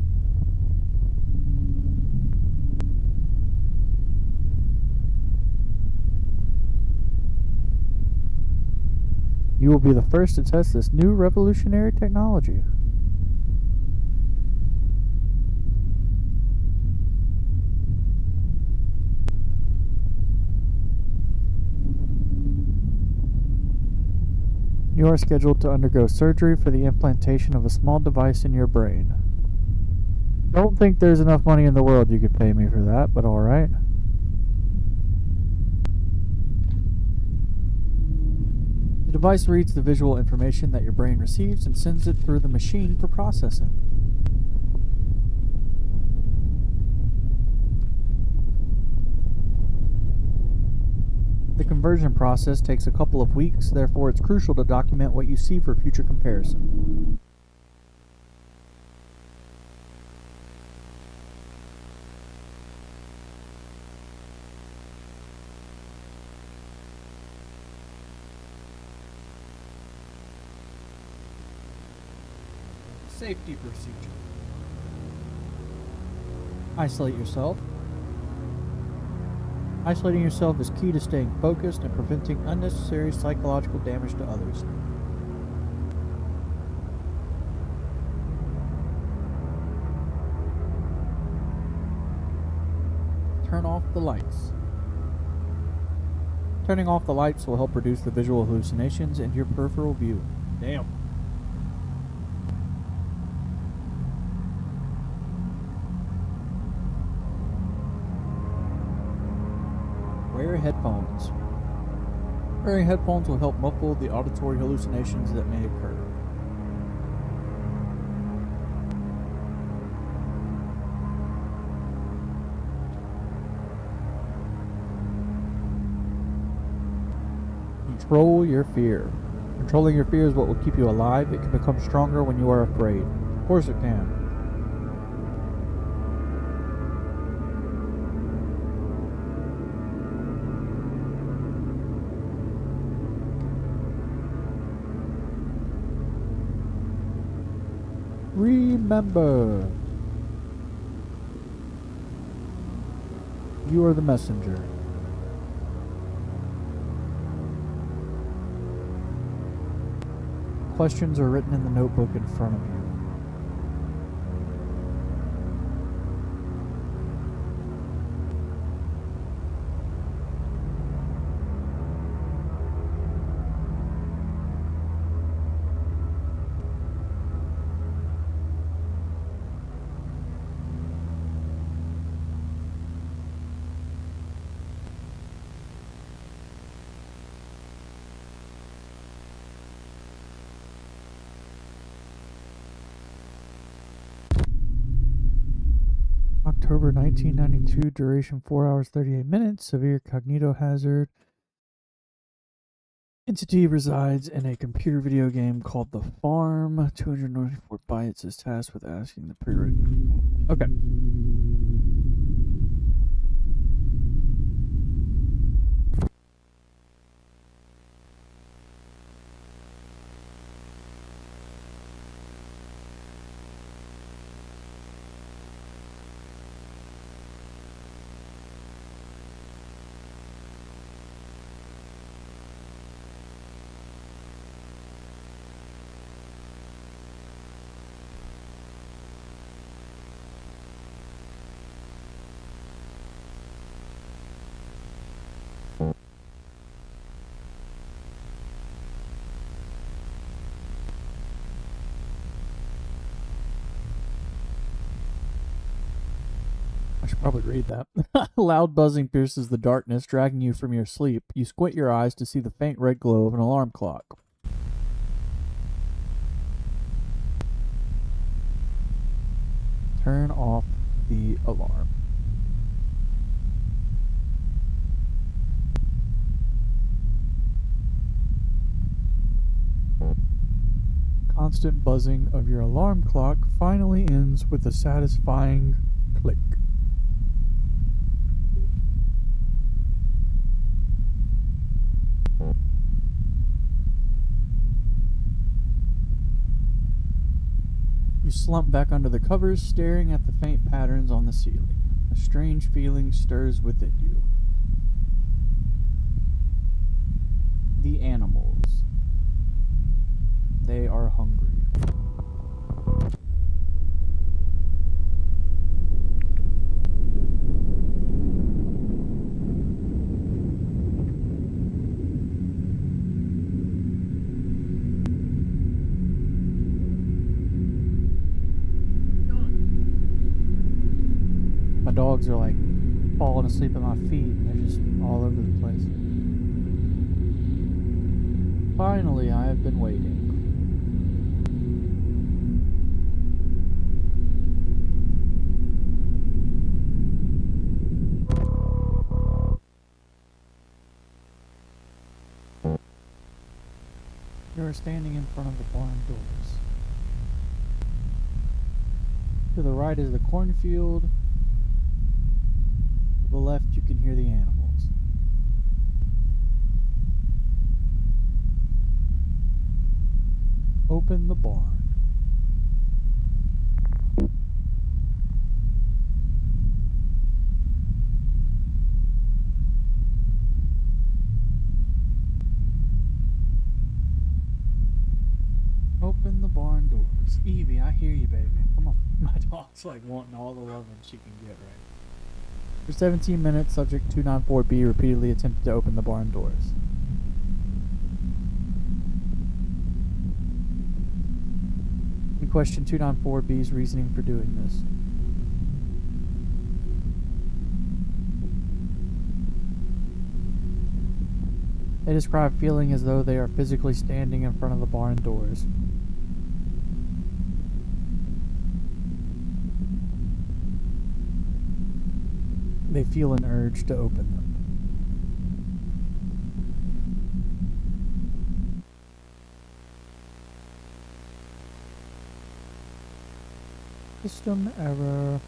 You will be the first to test this new revolutionary technology. You are scheduled to undergo surgery for the implantation of a small device in your brain. Don't think there's enough money in the world you could pay me for that, but alright. The device reads the visual information that your brain receives and sends it through the machine for processing. The conversion process takes a couple of weeks, therefore it's crucial to document what you see for future comparison. Safety procedure. Isolate yourself. Isolating yourself is key to staying focused and preventing unnecessary psychological damage to others. Turn off the lights. Turning off the lights will help reduce the visual hallucinations in your peripheral view. Damn. Wear headphones. Wearing headphones will help muffle the auditory hallucinations that may occur. Control your fear. Controlling your fear is what will keep you alive. It can become stronger when you are afraid. Of course it can. Remember, you are the messenger. Questions are written in the notebook in front of you. October 1992, duration 4 hours 38 minutes, severe cognito hazard. Entity resides in a computer video game called The Farm. 294 bytes is tasked with asking the prerequisite. Okay. I should probably read that. Loud buzzing pierces the darkness, dragging you from your sleep. You squint your eyes to see the faint red glow of an alarm clock. Turn off the alarm. Constant buzzing of your alarm clock finally ends with a satisfying click. You slump back under the covers, staring at the faint patterns on the ceiling. A strange feeling stirs within you. The animals. They are hungry. My dogs are like falling asleep at my feet and they're just all over the place. Finally, I have been waiting. You are standing in front of the barn doors. To the right is the cornfield. To the left, you can hear the animals. Open the barn. Evie, I hear you, baby. Come on. My dog's like wanting all the loving she can get right. For 17 minutes, subject 294B repeatedly attempted to open the barn doors. We question 294B's reasoning for doing this. They describe feeling as though they are physically standing in front of the barn doors. They feel an urge to open them. System error.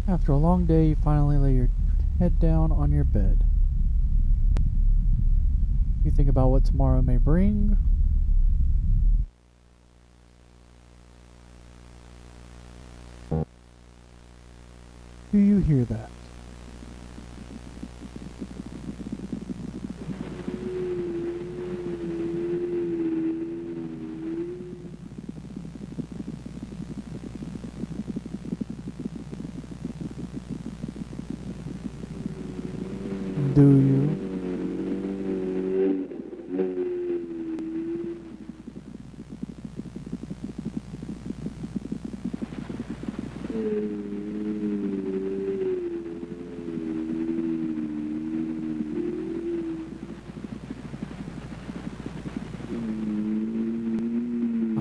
After a long day, you finally lay your head down on your bed. You think about what tomorrow may bring. Do you hear that? Do you?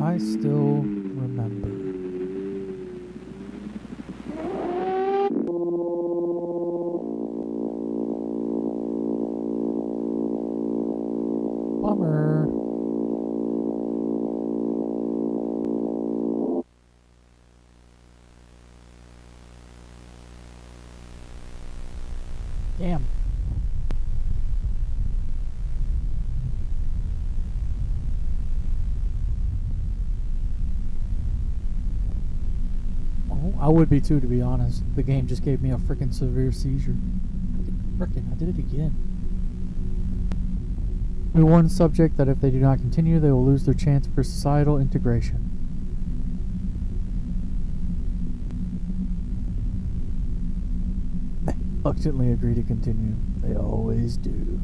I still remember. Bummer. Damn. Oh, I would be too, to be honest. The game just gave me a freaking severe seizure. Frickin', I did it again. We warn the subject that if they do not continue, they will lose their chance for societal integration. They reluctantly agree to continue. They always do.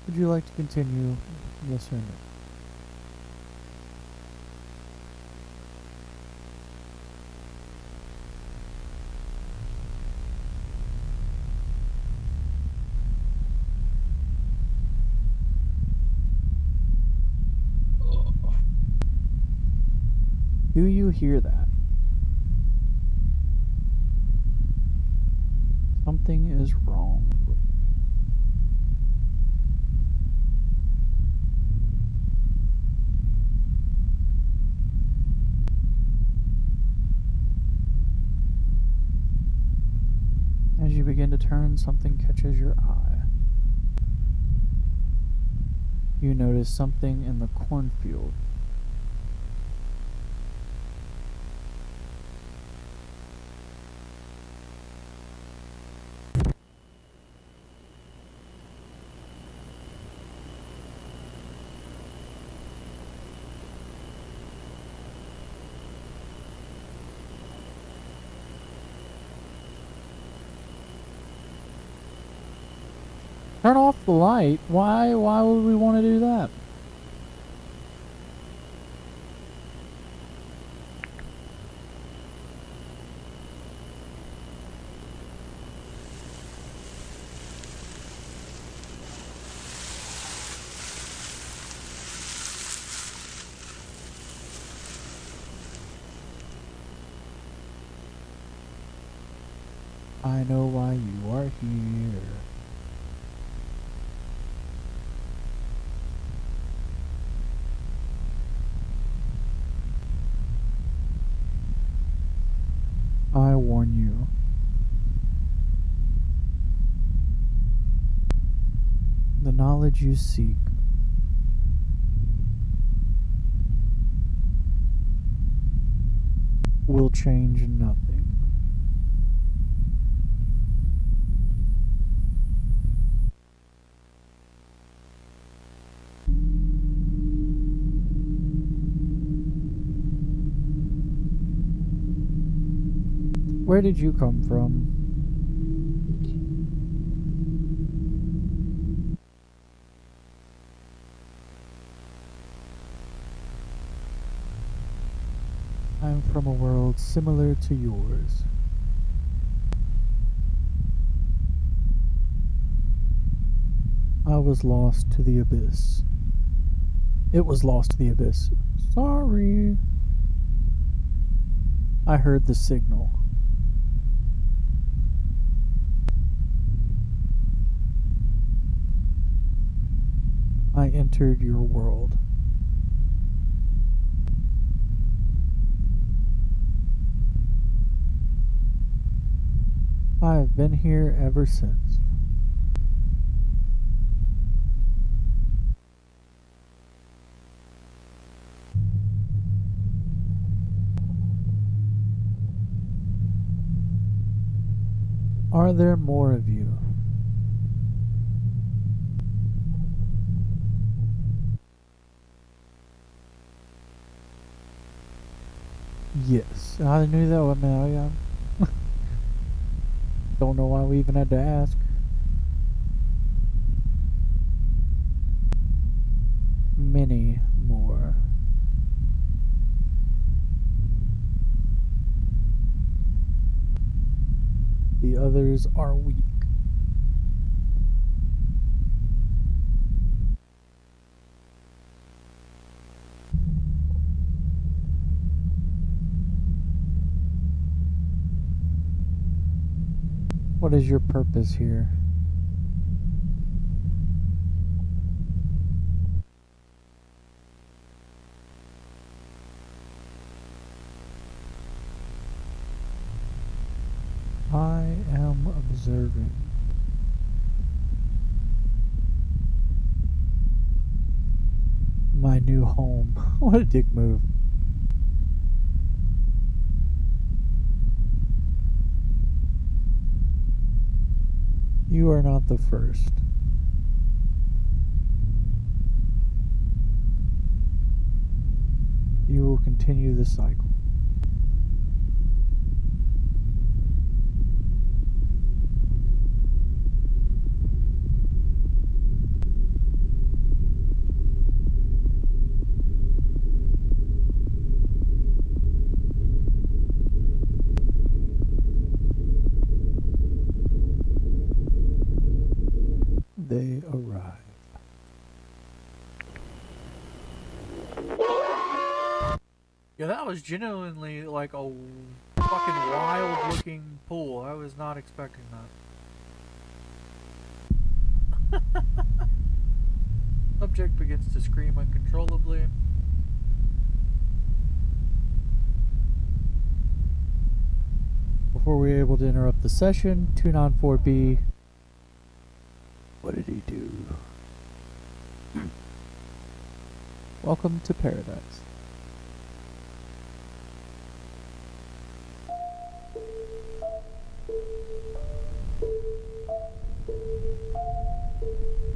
Would you like to continue? Yes or no? Do you hear that? Something is wrong. As you begin to turn, something catches your eye. You notice something in the cornfield. Turn off the light? Why would we want to do that? I know why you are here. I warn you. The knowledge you seek will change nothing. Where did you come from? I'm from a world similar to yours. I was lost to the abyss. It was lost to the abyss. Sorry. I heard the signal. I entered your world. I have been here ever since. Are there more of you? Yes, I knew that one, man. Don't know why we even had to ask. Many more. The others are weak. What is your purpose here? I am observing. My new home. What a dick move. You are not the first. You will continue the cycle. They arrive. Yeah, that was genuinely like a fucking wild looking pool. I was not expecting that. Subject begins to scream uncontrollably. Before we were able to interrupt the session, tune on 4B. What did he do? Welcome to paradise.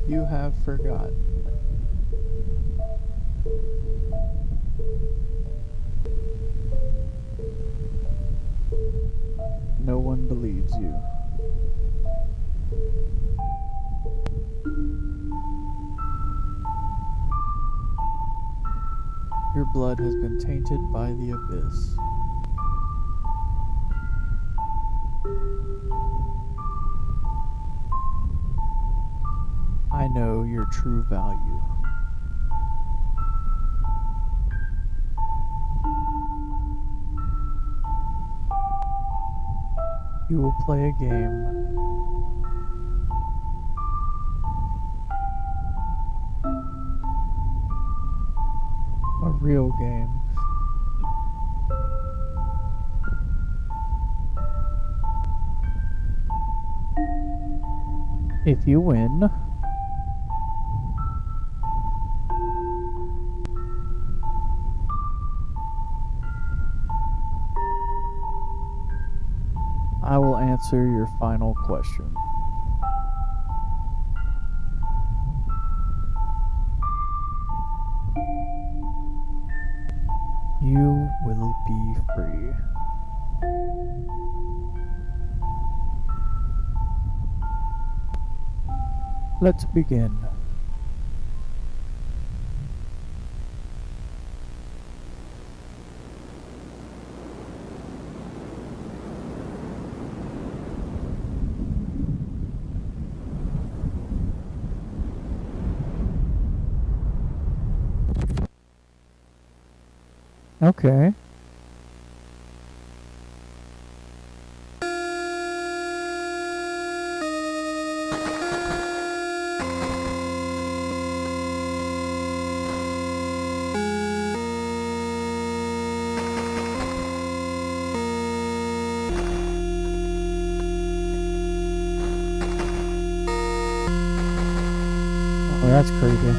You have forgotten. No one believes you. Your blood has been tainted by the abyss. I know your true value. You will play a game. A real game. If you win, I will answer your final question. You will be free. Let's begin. Okay. Oh, that's creepy.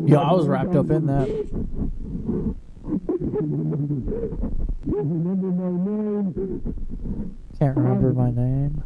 Yeah, I was wrapped up in that. Can't remember my name.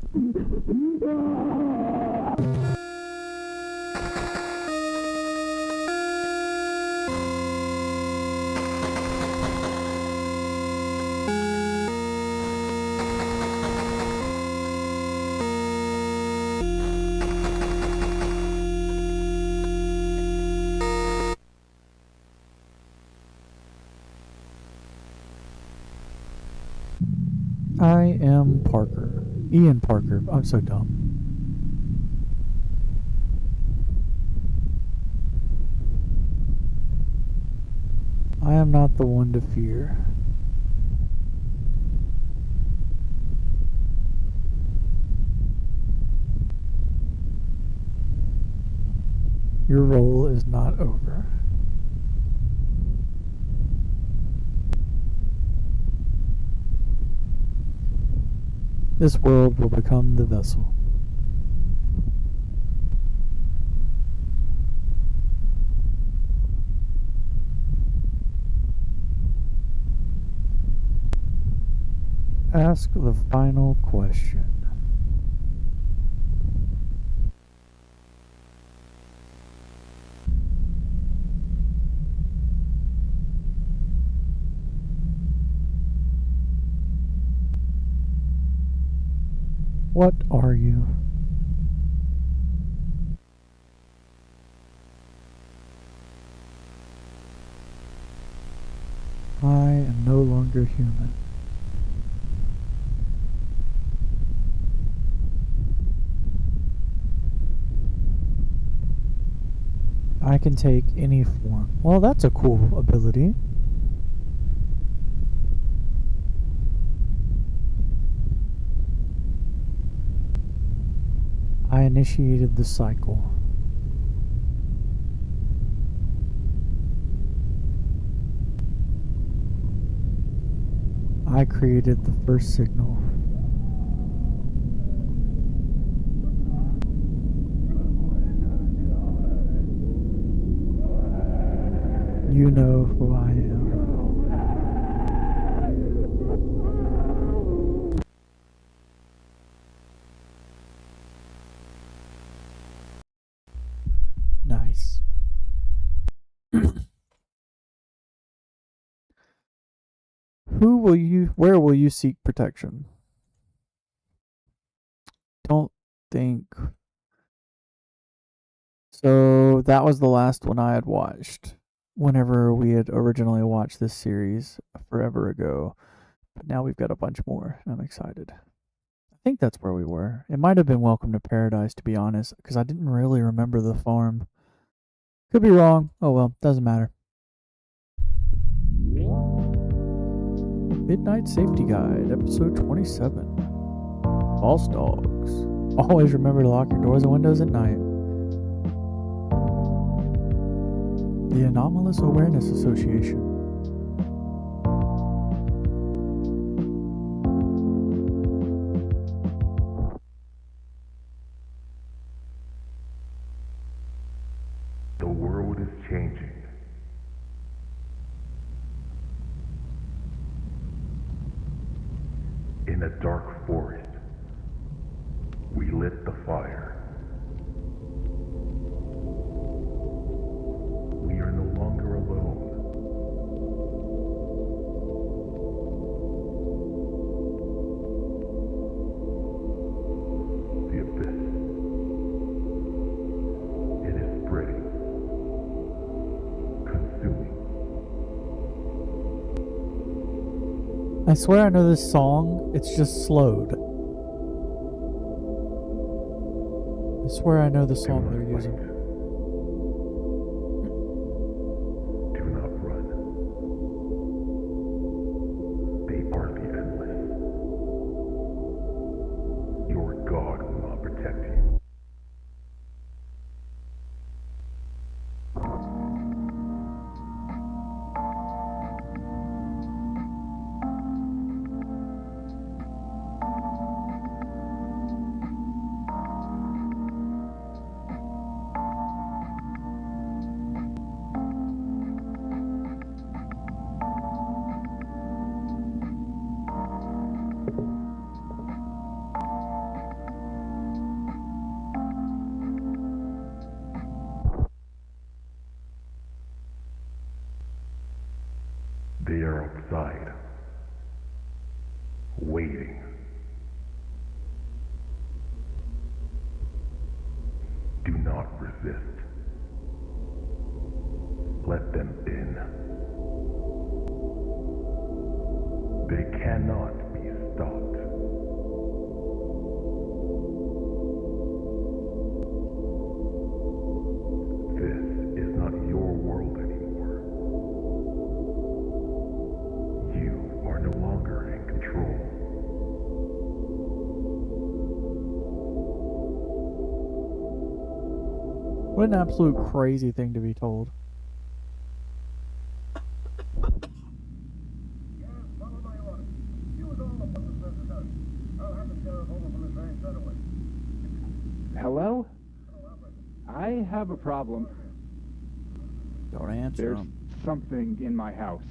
I am Parker. Ian Parker. I'm so dumb. I am not the one to fear. Your role is not over. This world will become the vessel. Ask the final question. What are you? I am no longer human. I can take any form. Well, that's a cool ability. I initiated the cycle. I created the first signal. You know who I am. Nice. where will you seek protection? Don't think. So that was the last one I had watched whenever we had originally watched this series forever ago. But now we've got a bunch more. I'm excited. I think that's where we were. It might have been Welcome to Paradise, to be honest, because I didn't really remember the farm. Could be wrong. Oh well, doesn't matter. Midnight Safety Guide, episode 27. False dogs. Always remember to lock your doors and windows at night. The Anomalous Awareness Association. The world is changing. In a dark forest, we lit the fire. We are no longer alone. The abyss. It is spreading, consuming. I swear I know this song, it's just slowed. I swear I know the song they're using. Do not run. They are the endless. Your God will not protect you. They are outside, waiting. Do not resist. Let them in. They cannot be stopped. This is not your world anymore. You are no longer in control. What an absolute crazy thing to be told. Hello? I have a problem. Don't answer There's them. something in my house.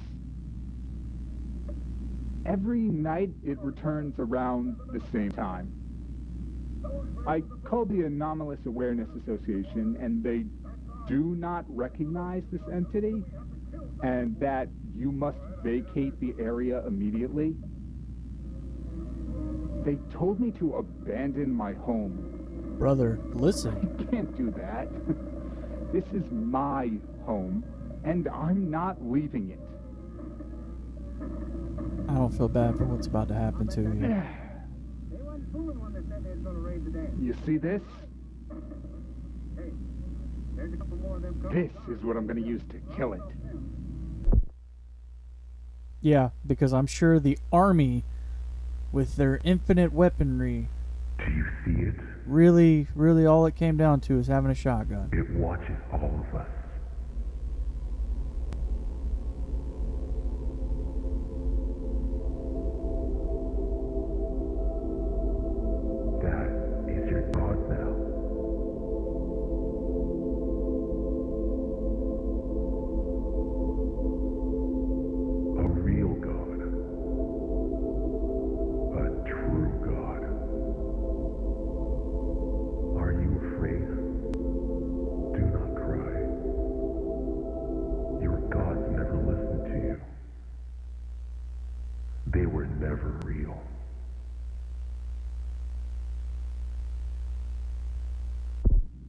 Every night it returns around the same time. I called the Anomalous Awareness Association, and they do not recognize this entity, and that you must vacate the area immediately. They told me to abandon my home. Brother, listen. I can't do that. This is my home, and I'm not leaving it. I don't feel bad for what's about to happen to you. You see this? This is what I'm going to use to kill it. Yeah, because I'm sure the army, with their infinite weaponry, Do you see it? really all it came down to is having a shotgun. It watches all of us. That is your God now. A real God. A true God. Are you afraid? Do not cry.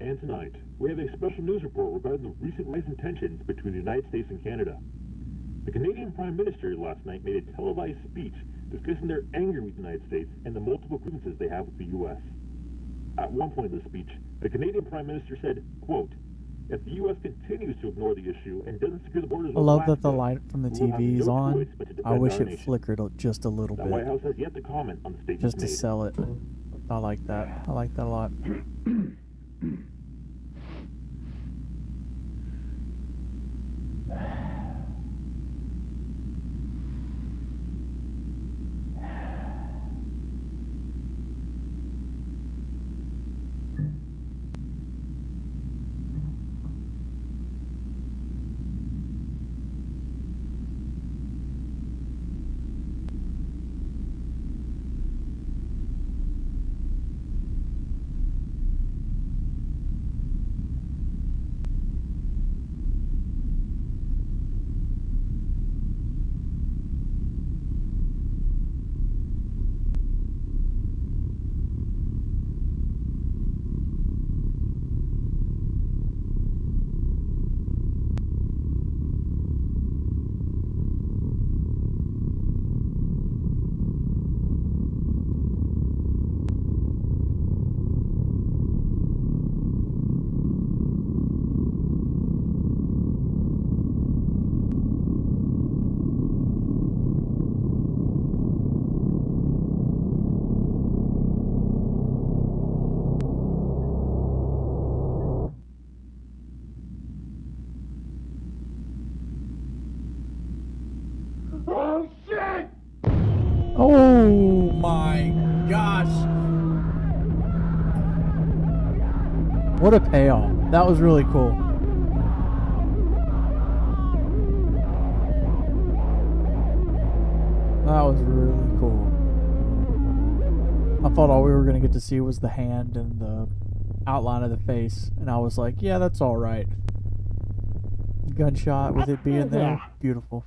And tonight, we have a special news report regarding the recent rise in tensions between the United States and Canada. The Canadian Prime Minister last night made a televised speech discussing their anger with the United States and the multiple grievances they have with the U.S. At one point of the speech, the Canadian Prime Minister said, quote, "If the U.S. continues to ignore the issue and doesn't secure the borders I of love that Alaska, the light from the we will have TV is no on. choice but to I defend wish our it nation." flickered just a little The White bit, House has yet to comment on the statements just to made. sell it. I like that. I like that a lot. Oh, shit! Oh my gosh. What a payoff. That was really cool. That was really cool. I thought all we were going to get to see was the hand and the outline of the face, and I was like, yeah, that's all right. Gunshot with it being there. Beautiful.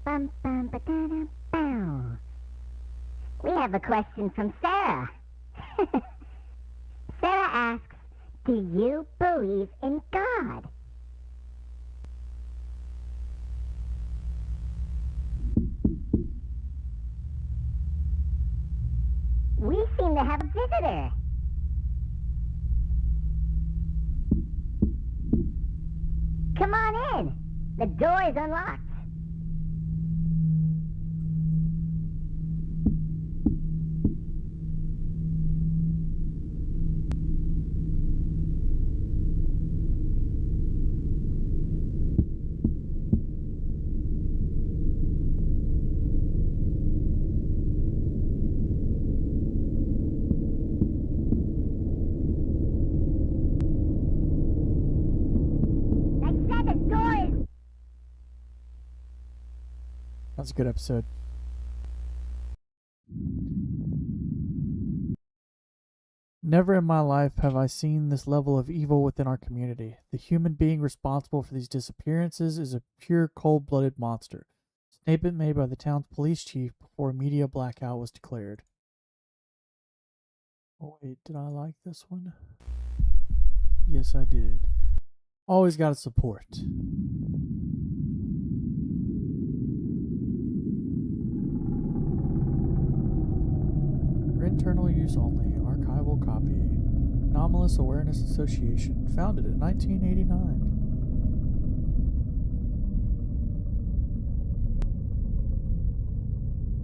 Bum, bum, ba-da-da, bow. We have a question from Sarah. Sarah asks, do you believe in God? We seem to have a visitor. Come on in. The door is unlocked. I said the door is... That's a good episode. Never in my life have I seen this level of evil within our community. The human being responsible for these disappearances is a pure cold-blooded monster. Statement made by the town's police chief before a media blackout was declared. Oh wait, did I like this one? Yes, I did. Always gotta support. For internal use only, archival copy. Anomalous Awareness Association, founded in 1989.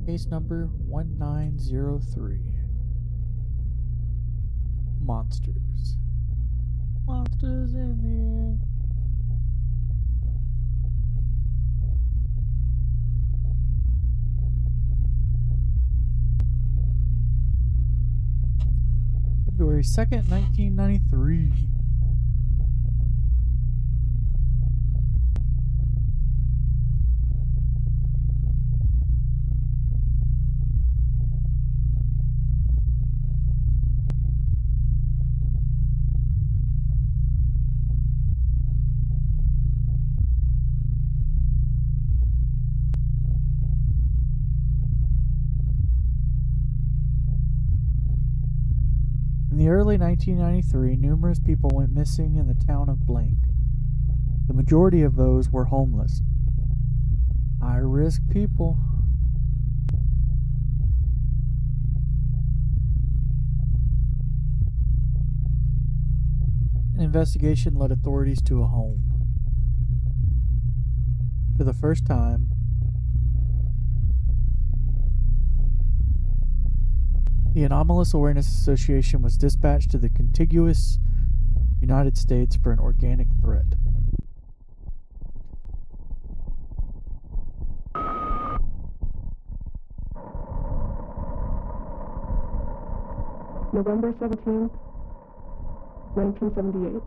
Case number 1903. Monsters. Monsters in the air. February 2nd, 1993. In the early early 1993, numerous people went missing in the town of Blank. The majority of those were homeless. High-risk people. An investigation led authorities to a home. For the first time, the Anomalous Awareness Association was dispatched to the contiguous United States for an organic threat. November 17th, 1978.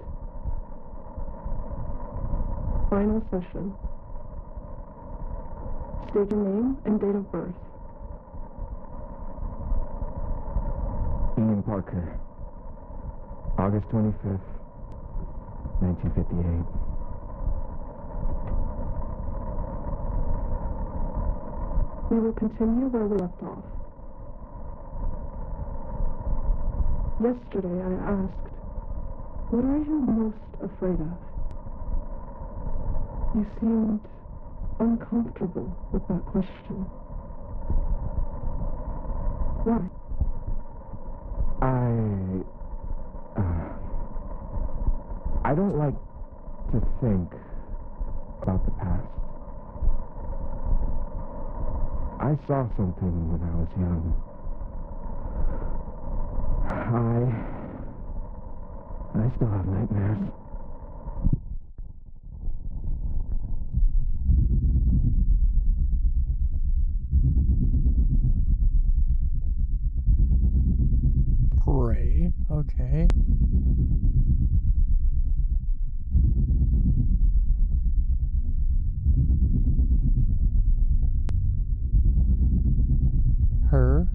Final session. State your name and date of birth. Ian Parker, August 25th, 1958. We will continue where we left off. Yesterday I asked, what are you most afraid of? You seemed uncomfortable with that question. Why? I don't like to think about the past. I saw something when I was young. I still have nightmares. Pray. Okay. Her.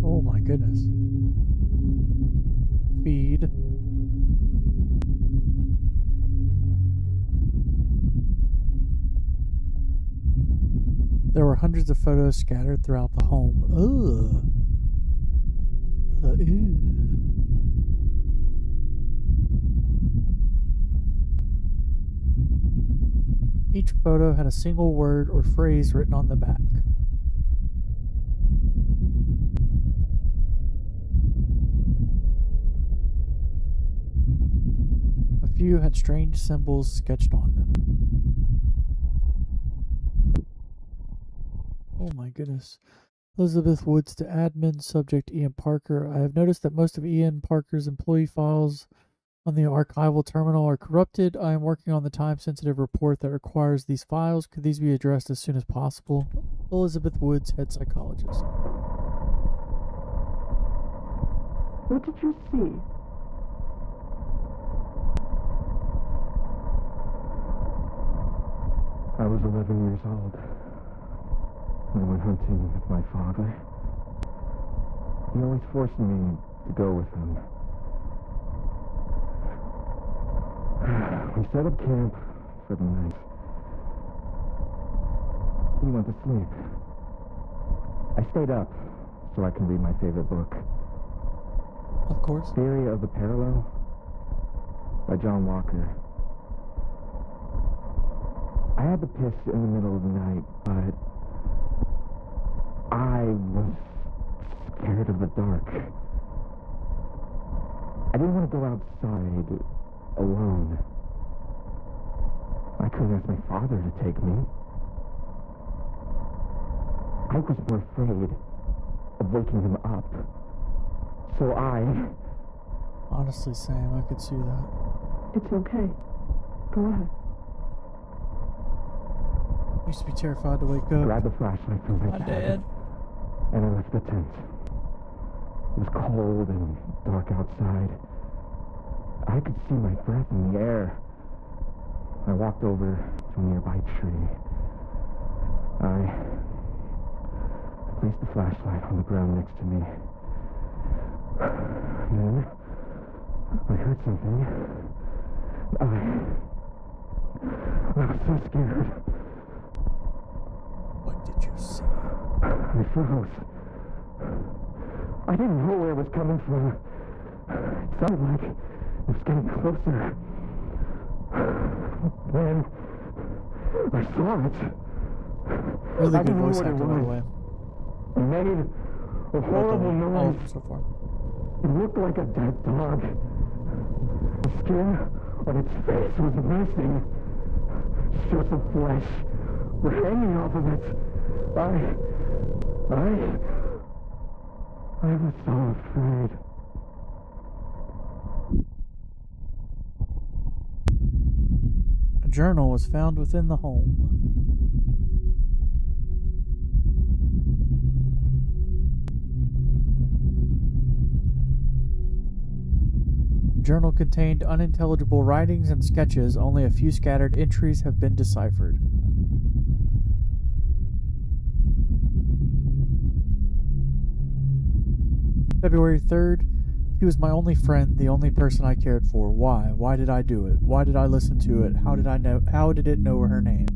Oh my goodness. Feed. There were hundreds of photos scattered throughout the home. Ugh. Ew. Each photo had a single word or phrase written on the back. A few had strange symbols sketched on them. Oh my goodness. Elizabeth Woods to admin, subject Ian Parker. I have noticed that most of Ian Parker's employee files on the archival terminal are corrupted. I am working on the time-sensitive report that requires these files. Could these be addressed as soon as possible? Elizabeth Woods, head psychologist. What did you see? I was 11 years old. I went hunting with my father. He always forced me to go with him. We set up camp for the night. He went to sleep. I stayed up so I can read my favorite book. Of course. Theory of the Parallel by John Walker. I had to piss in the middle of the night, but I was scared of the dark. I didn't want to go outside alone. I couldn't ask my father to take me. I was more afraid of waking him up. So Honestly, Sam, I could see that. It's okay. Go ahead. I used to be terrified to wake up. grabbed the flashlight from my My dad, dad. and I left the tent. It was cold and dark outside. I could see my breath in the air. I walked over to a nearby tree. I placed the flashlight on the ground next to me. Then I heard something. I was so scared. I froze. I didn't know where it was coming from. It sounded like it was getting closer. Then I saw it. Really I good didn't know voice what it actor, by the was. way. It made a horrible noise. Oh, so far. It looked like a dead dog. The skin on its face was missing. Strips of flesh were hanging off of it. I was so afraid. A journal was found within the home. The journal contained unintelligible writings and sketches. Only a few scattered entries have been deciphered. February 3rd, he was my only friend, the only person I cared for. Why? Why did I do it? Why did I listen to it? How did it know her name?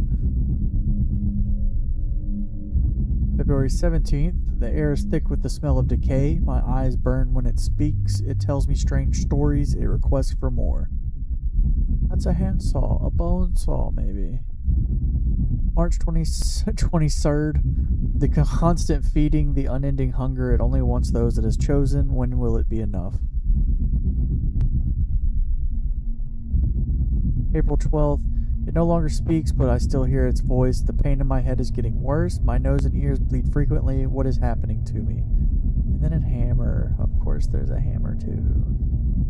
February 17th, the air is thick with the smell of decay. My eyes burn when it speaks. It tells me strange stories. It requests for more. That's a handsaw, a bone saw, maybe. March 23rd, the constant feeding, the unending hunger. It only wants those it has chosen. When will it be enough? April 12th, it no longer speaks, but I still hear its voice. The pain in my head is getting worse. My nose and ears bleed frequently. What is happening to me? And then a hammer. Of course, there's a hammer too.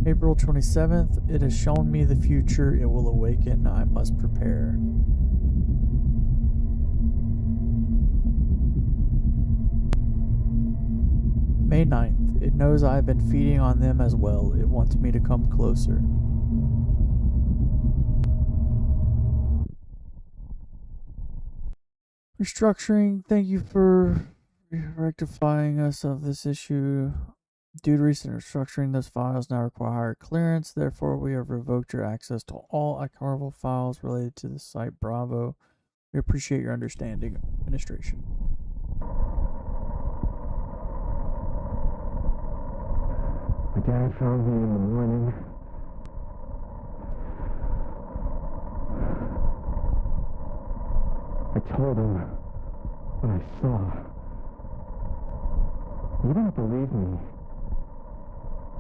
April 27th, it has shown me the future. It will awaken. I must prepare. May 9th, it knows I have been feeding on them as well. It wants me to come closer. Restructuring, thank you for rectifying us of this issue. Due to recent restructuring, those files now require clearance. Therefore, we have revoked your access to all archival files related to the site Bravo. We appreciate your understanding, administration. My dad found me in the morning. I told him what I saw. He didn't believe me.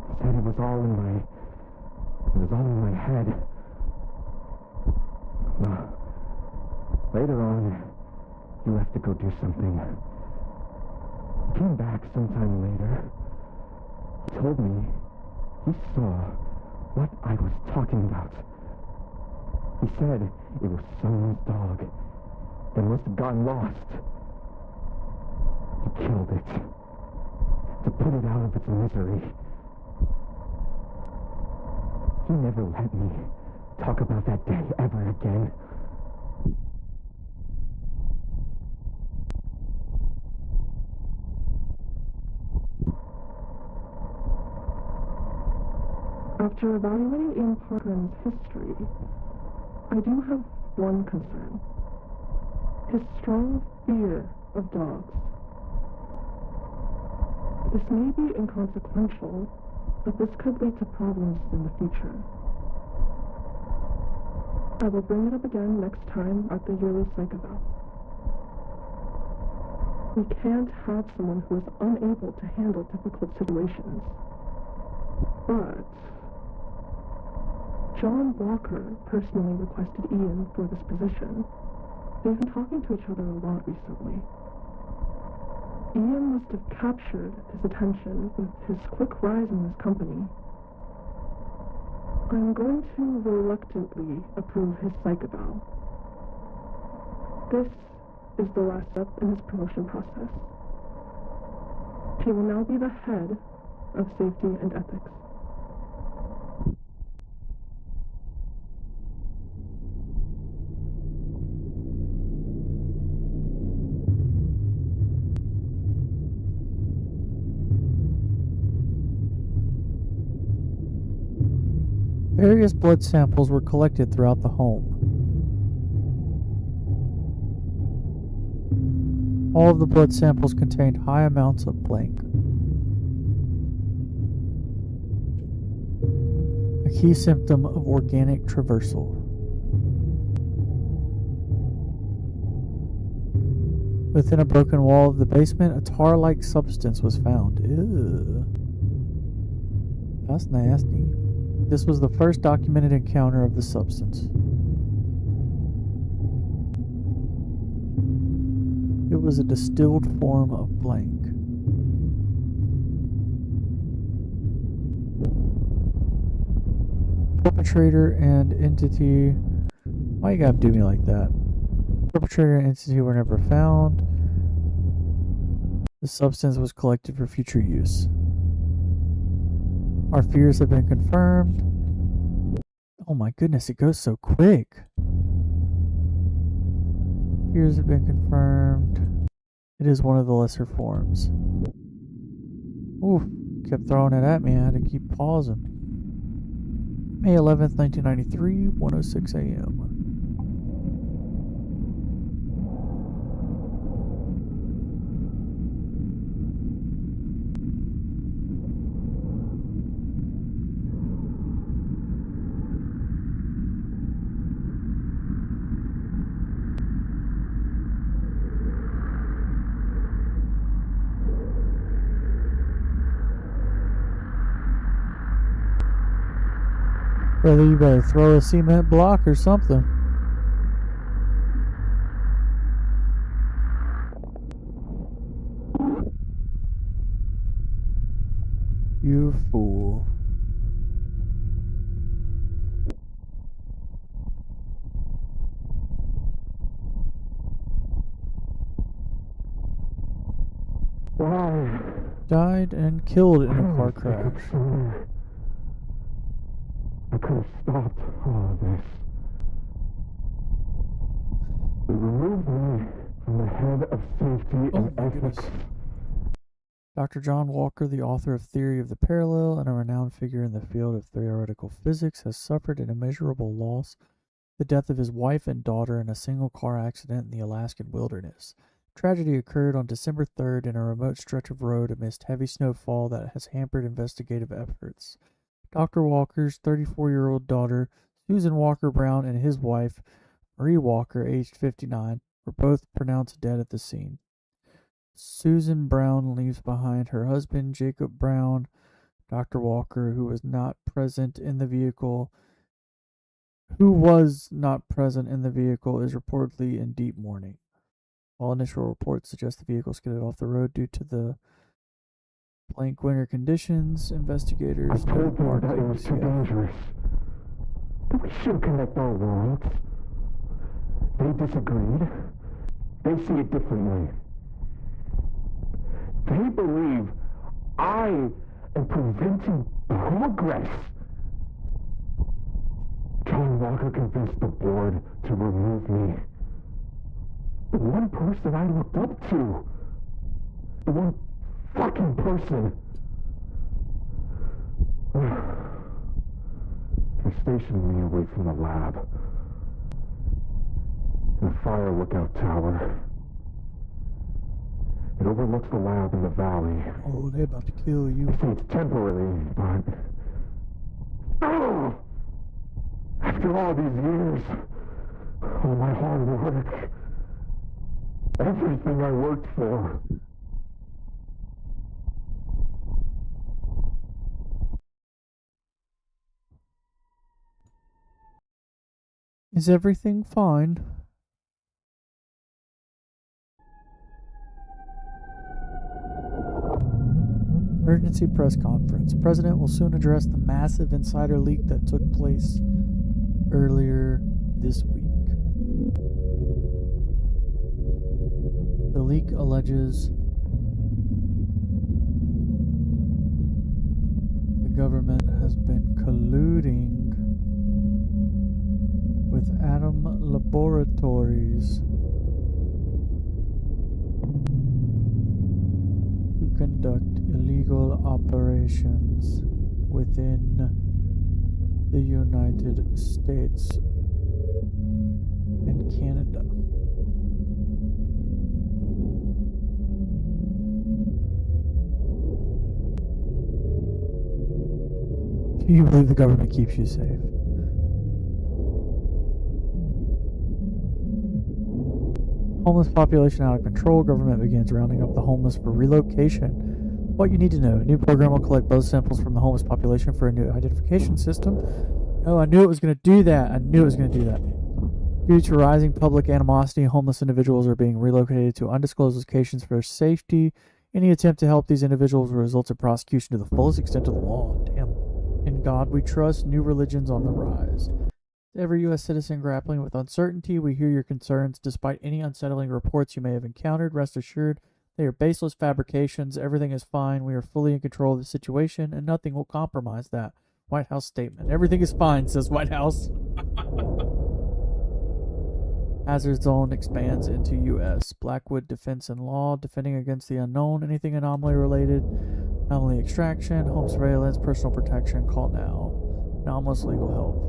He said it was all in my head. Well, later on, he left to go do something. He came back sometime later. He told me he saw what I was talking about. He said it was someone's dog that must have gotten lost. He killed it to put it out of its misery. He never let me talk about that day ever again. After evaluating Ian Parkman's history, I do have one concern. His strong fear of dogs. This may be inconsequential, but this could lead to problems in the future. I will bring it up again next time at the yearly psych eval. We can't have someone who is unable to handle difficult situations. But John Walker personally requested Ian for this position. They've been talking to each other a lot recently. Ian must have captured his attention with his quick rise in this company. I'm going to reluctantly approve his psych eval. This is the last step in his promotion process. He will now be the head of safety and ethics. Various blood samples were collected throughout the home. All of the blood samples contained high amounts of blank. A key symptom of organic traversal. Within a broken wall of the basement, a tar-like substance was found. Ew. That's nasty. This was the first documented encounter of the substance. It was a distilled form of blank. Perpetrator and entity. Why you gotta do me like that? Perpetrator and entity were never found. The substance was collected for future use. Our fears have been confirmed. Oh my goodness, it goes so quick. Fears have been confirmed. It is one of the lesser forms. Ooh, kept throwing it at me. I had to keep pausing. May 11th, 1993, 1:06 a.m. Brother, you better throw a cement block or something. You fool. Why? Died and killed in a car crash. I could have stopped all of this. It removed me from the head of safety and ethics. Dr. John Walker, the author of Theory of the Parallel and a renowned figure in the field of theoretical physics, has suffered an immeasurable loss, the death of his wife and daughter in a single car accident in the Alaskan wilderness. Tragedy occurred on December 3rd in a remote stretch of road amidst heavy snowfall that has hampered investigative efforts. Dr. Walker's 34-year-old daughter, Susan Walker Brown, and his wife, Marie Walker, aged 59, were both pronounced dead at the scene. Susan Brown leaves behind her husband, Jacob Brown. Dr. Walker, who was not present in the vehicle, is reportedly in deep mourning. While initial reports suggest the vehicle skidded off the road due to the blank winter conditions, investigators told them that it was too dangerous. That we should connect our worlds. They disagreed. They see it differently. They believe I am preventing progress. John Walker convinced the board to remove me. The one person I looked up to. The one fucking person. They stationed me away from the lab. In a fire lookout tower. It overlooks the lab in the valley. Oh, they're about to kill you. They say it's temporary, but... Oh! After all these years, all my hard work, everything I worked for... Is everything fine? Emergency press conference. President will soon address the massive insider leak that took place earlier this week. The leak alleges the government has been colluding with Atom Laboratories to conduct illegal operations within the United States and Canada. You believe the government keeps you safe. Homeless population out of control. Government begins rounding up the homeless for relocation. What you need to know. A new program will collect blood samples from the homeless population for a new identification system. Oh, I knew it was going to do that. Due to rising public animosity, homeless individuals are being relocated to undisclosed locations for safety. Any attempt to help these individuals will result in prosecution to the fullest extent of the law. Damn. In God we trust. New religions on the rise. To every U.S. citizen grappling with uncertainty, we hear your concerns. Despite any unsettling reports you may have encountered, rest assured they are baseless fabrications. Everything is fine. We are fully in control of the situation, and nothing will compromise that. White House statement. Everything is fine, says White House. Hazard zone expands into U.S. Blackwood Defense and Law, defending against the unknown. Anything anomaly related. Anomaly extraction, home surveillance, personal protection. Call now. Anomalous legal help.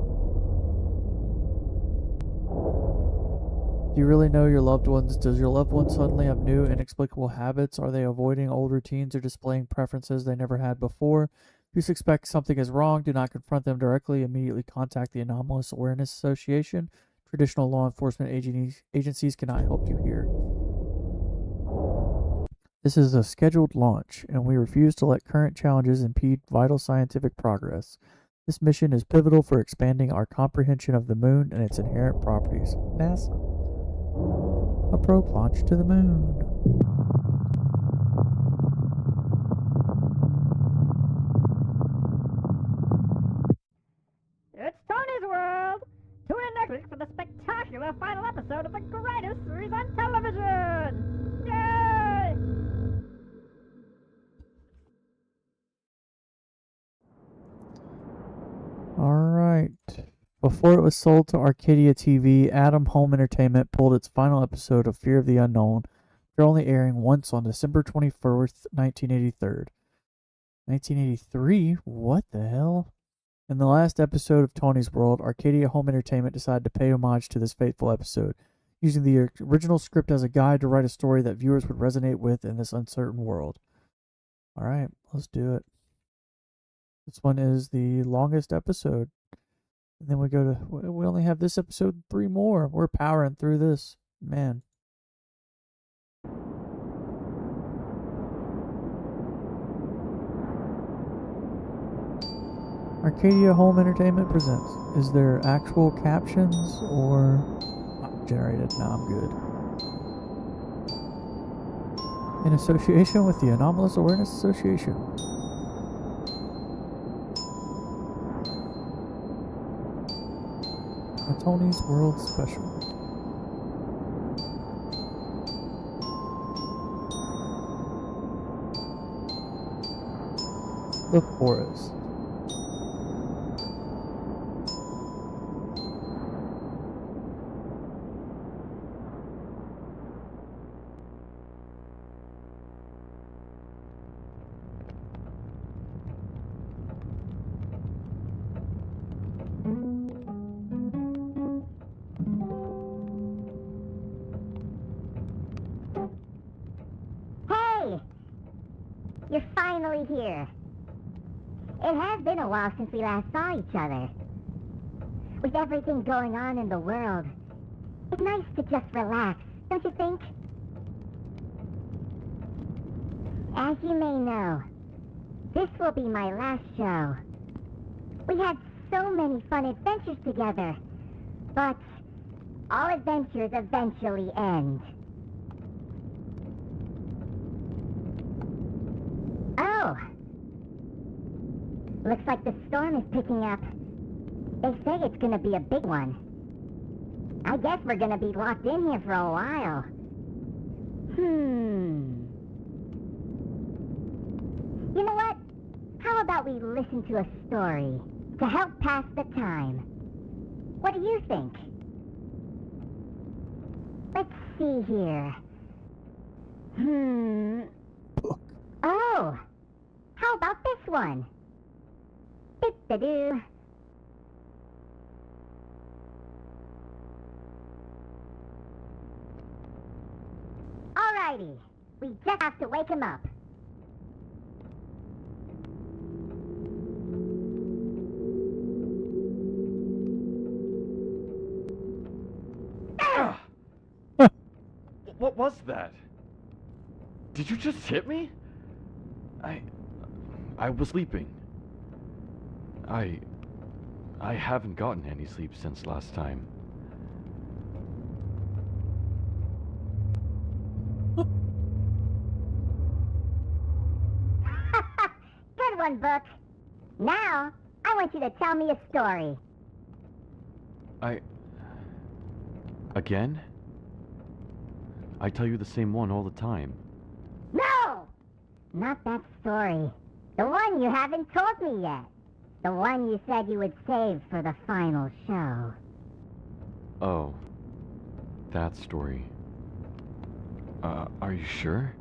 Do you really know your loved ones? Does your loved one suddenly have new, inexplicable habits? Are they avoiding old routines or displaying preferences they never had before? If you suspect something is wrong, do not confront them directly. Immediately contact the Anomalous Awareness Association. Traditional law enforcement agencies cannot help you here. This is a scheduled launch, and we refuse to let current challenges impede vital scientific progress. This mission is pivotal for expanding our comprehension of the moon and its inherent properties. NASA. A probe launch to the moon. It's Tony's World! Tune in next week for the spectacular final episode of the greatest series on television! Yay! Alright. Before it was sold to Arcadia TV, Adam Home Entertainment pulled its final episode of Fear of the Unknown, after only airing once on December 24th, 1983. 1983? What the hell? In the last episode of Tony's World, Arcadia Home Entertainment decided to pay homage to this fateful episode, using the original script as a guide to write a story that viewers would resonate with in this uncertain world. Alright, let's do it. This one is the longest episode. And then we only have this episode 3 more. We're powering through this. Man. Arcadia Home Entertainment presents. Is there actual captions or generated? No, I'm good. In association with the Anomalous Awareness Association. A Tony's World Special. The Forest. Hey! You're finally here. It has been a while since we last saw each other. With everything going on in the world, it's nice to just relax, don't you think? As you may know, this will be my last show. We had so many fun adventures together, but all adventures eventually end. Oh! Looks like the storm is picking up. They say it's gonna be a big one. I guess we're gonna be locked in here for a while. You know what? How about we listen to a story to help pass the time? What do you think? Let's see here. Oh! How about this one? Dip-da-doo. Alrighty. We just have to wake him up. What was that? Did you just hit me? I was sleeping. I haven't gotten any sleep since last time. Good one, Book. Now, I want you to tell me a story. Again? I tell you the same one all the time. No! Not that story. The one you haven't told me yet. The one you said you would save for the final show. Oh. That story. Are you sure?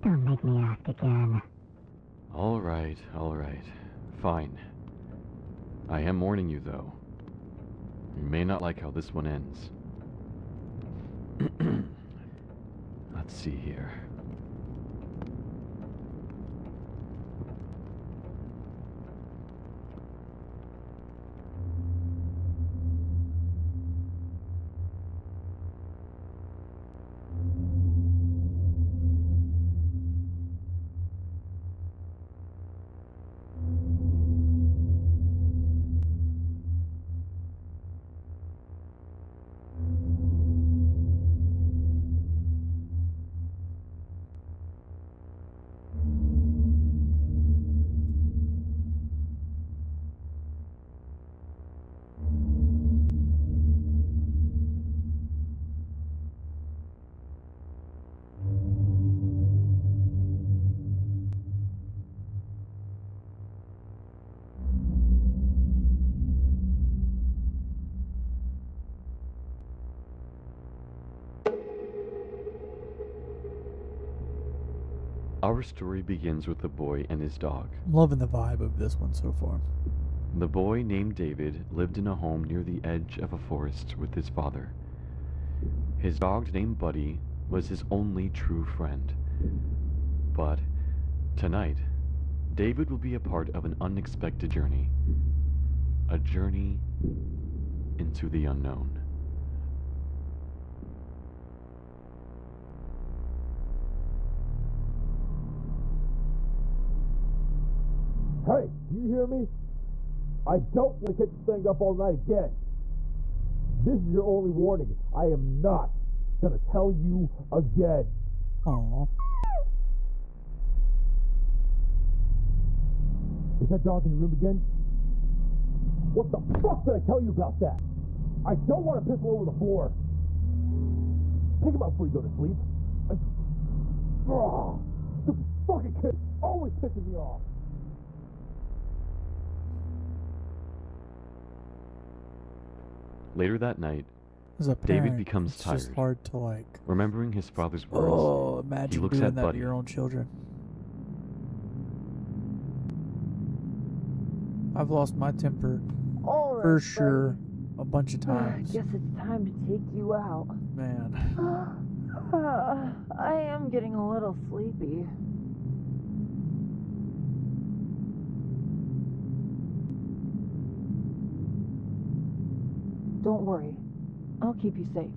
Don't make me ask again. All right. Fine. I am warning you, though. You may not like how this one ends. Let's see here. Our story begins with a boy and his dog. I'm loving the vibe of this one so far. The boy, named David, lived in a home near the edge of a forest with his father. His dog, named Buddy, was his only true friend. But tonight, David will be a part of an unexpected journey. A journey into the unknown. Hey, do you hear me? I don't want to catch this thing up all night again. This is your only warning. I am not gonna tell you again. Aww. Is that dog in your room again? What the fuck did I tell you about that? I don't want to piss all over the floor. Pick him up before you go to sleep. The fucking kid always pisses me off. Later that night, As a David parent, becomes it's just tired. hard to like. remembering his father's words. Oh, imagine looks doing at that Buddy. to your own children. I've lost my temper All right, for buddy. sure a bunch of I times. guess it's time to take you out. Man. I am getting a little sleepy. Don't worry. I'll keep you safe.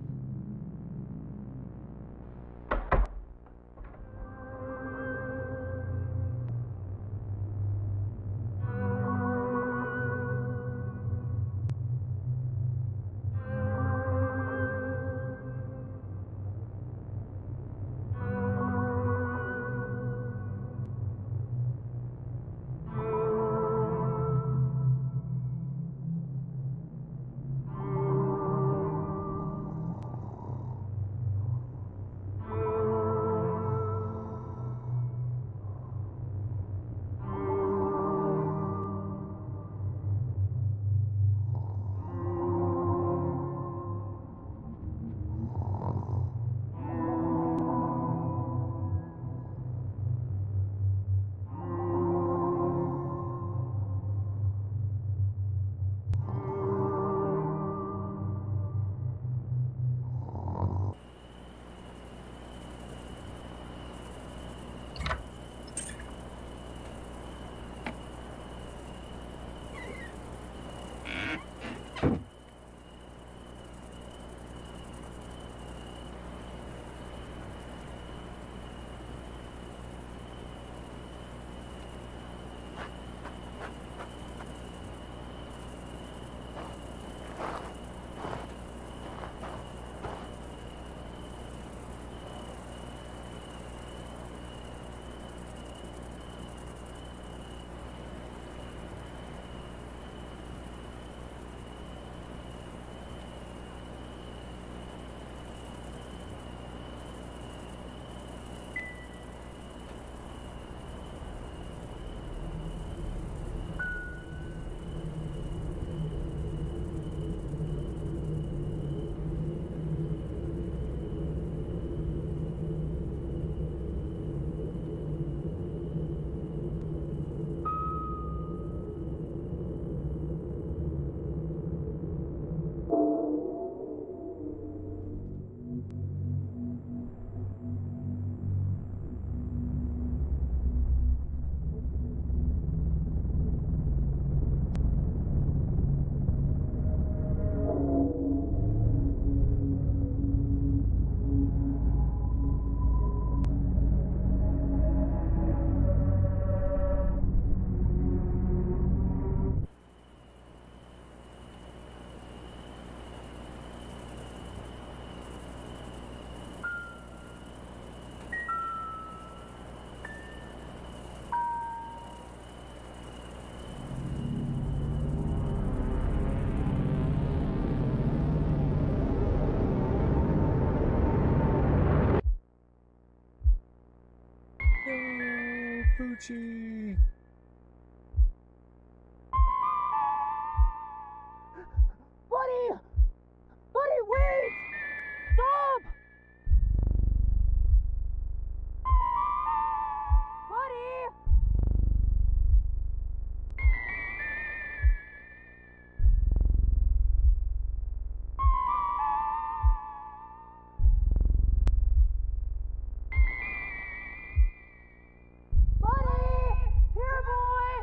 Poochie. Buddy! Buddy, wait! Stop! Buddy! Buddy! Here, boy!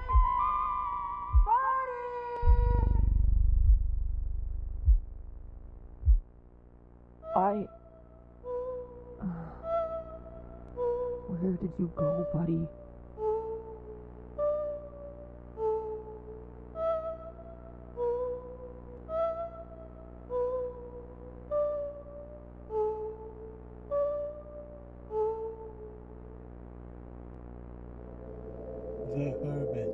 Buddy! Where did you go, buddy? The Hermit.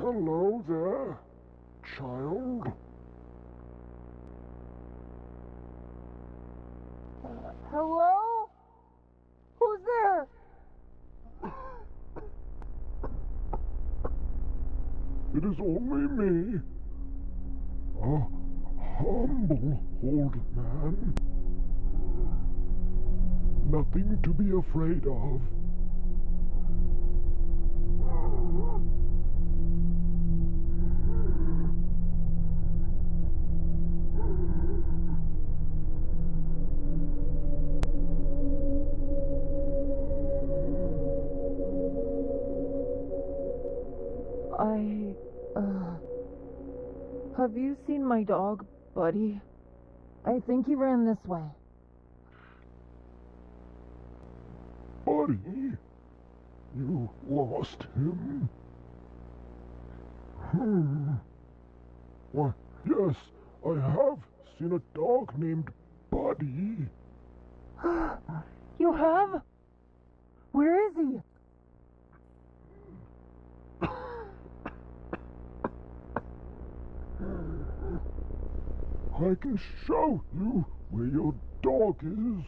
Hello there, child. Hello? Who's there? It is only me, a humble old man. Nothing to be afraid of. Have you seen my dog, Buddy? I think he ran this way. Buddy, you lost him? Why, yes, I have seen a dog named Buddy. You have? Where is he? I can show you where your dog is.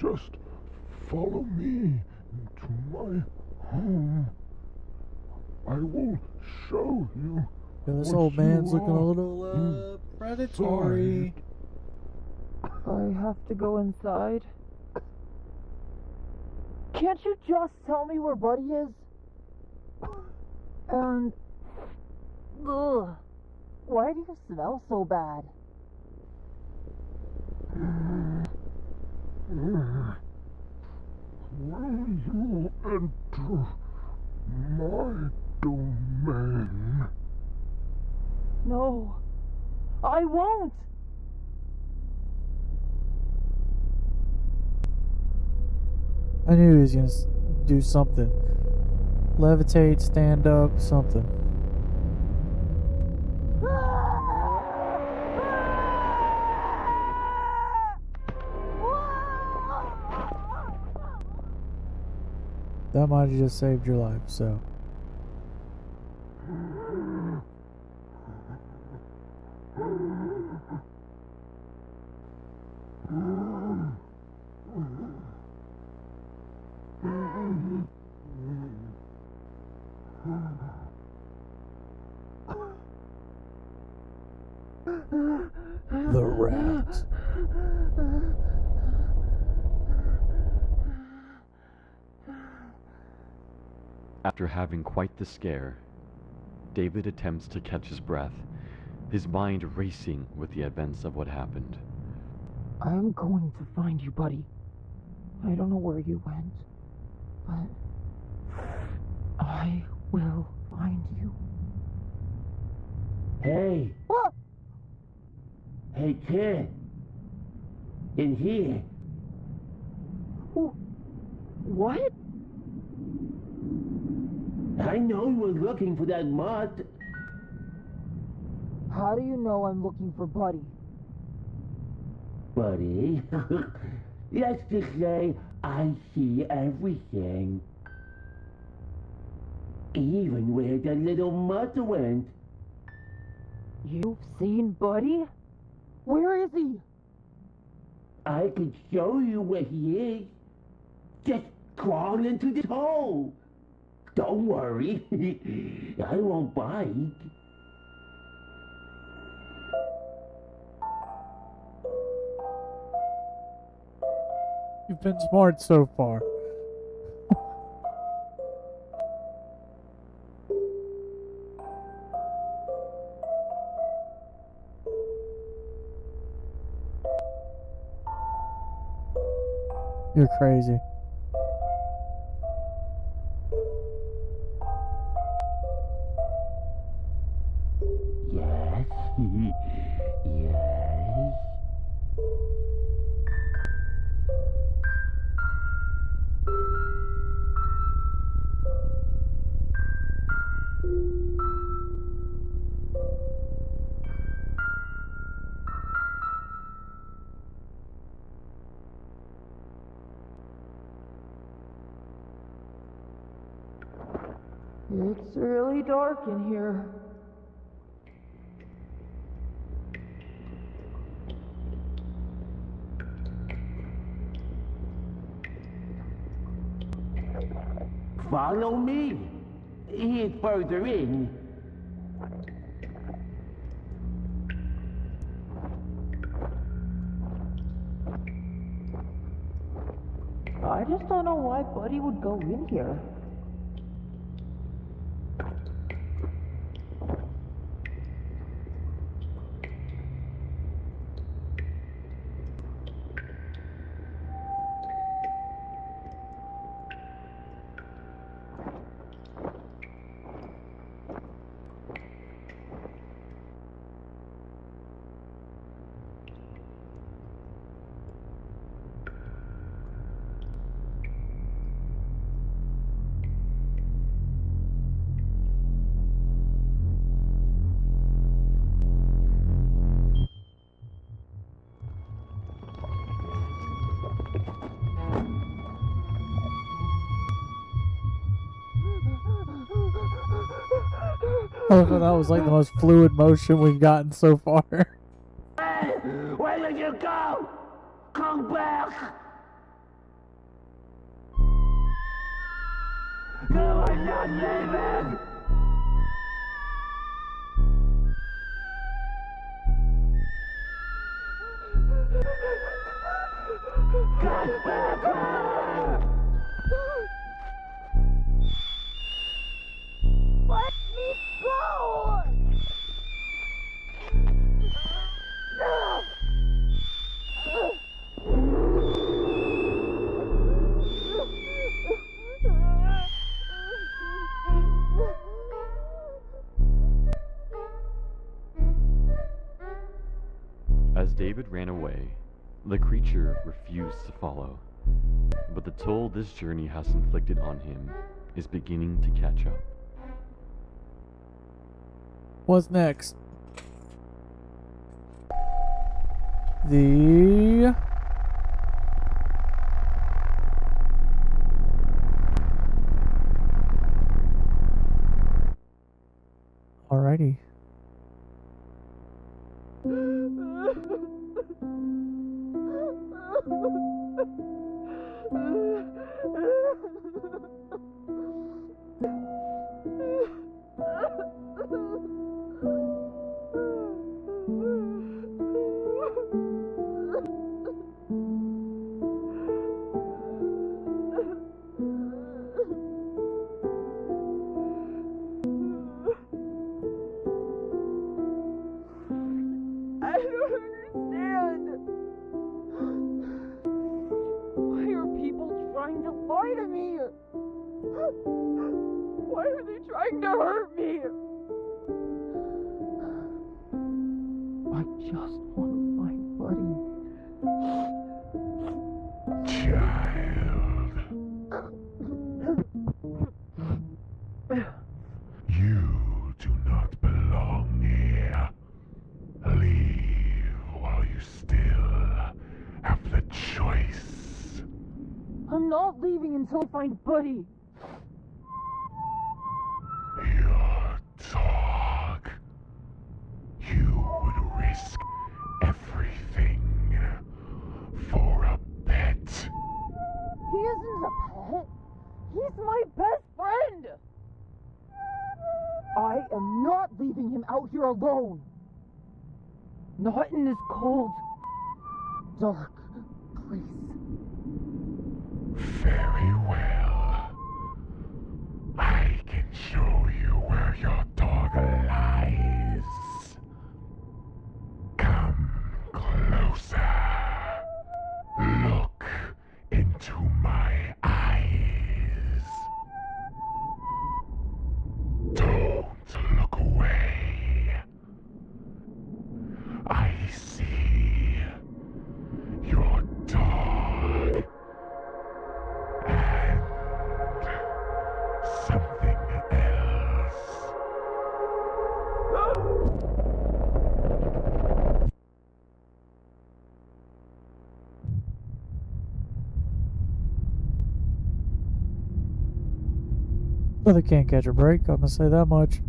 Just follow me into my home. I will show you. Yeah, this what old man's you looking a are little predatory. I have to go inside. Can't you just tell me where Buddy is? And... Ugh. Why do you smell so bad? Will you enter my domain? No, I won't! I knew he was gonna do something. Levitate, stand up, something. That might have just saved your life, so. The rat. After having quite the scare, David attempts to catch his breath, his mind racing with the events of what happened. I'm going to find you, buddy. I don't know where you went, but I will find you. Hey! What? Hey, kid! In here! What? I know you were looking for that moth. How do you know I'm looking for Buddy? Buddy. Let's just say I see everything. Even where the little moth went. You've seen Buddy? Where is he? I can show you where he is. Just crawl into this hole. Don't worry. I won't bite. You've been smart so far. You're crazy. Yes. Yes. It's really dark in here. Follow me. He's further in. I just don't know why Buddy would go in here. Oh, that was like the most fluid motion we've gotten so far. Hey, where did you go? Come back! You are not leaving! Get back here! Let me go! As David ran away, the creature refused to follow, but the toll this journey has inflicted on him is beginning to catch up. What's next? The... Alrighty. trying to hurt me. I just want to find Buddy. Child. You do not belong here. Leave while you still have the choice. I'm not leaving until I find Buddy. Your dog. You would risk everything for a pet. He isn't a pet. He's my best friend. I am not leaving him out here alone. Not in this cold, dark place. Very well. I can show you where your dog lies. Come closer. Look into my eyes. Don't look away. I see your dog and something else. Well, they can't catch a break, I'm gonna say that much.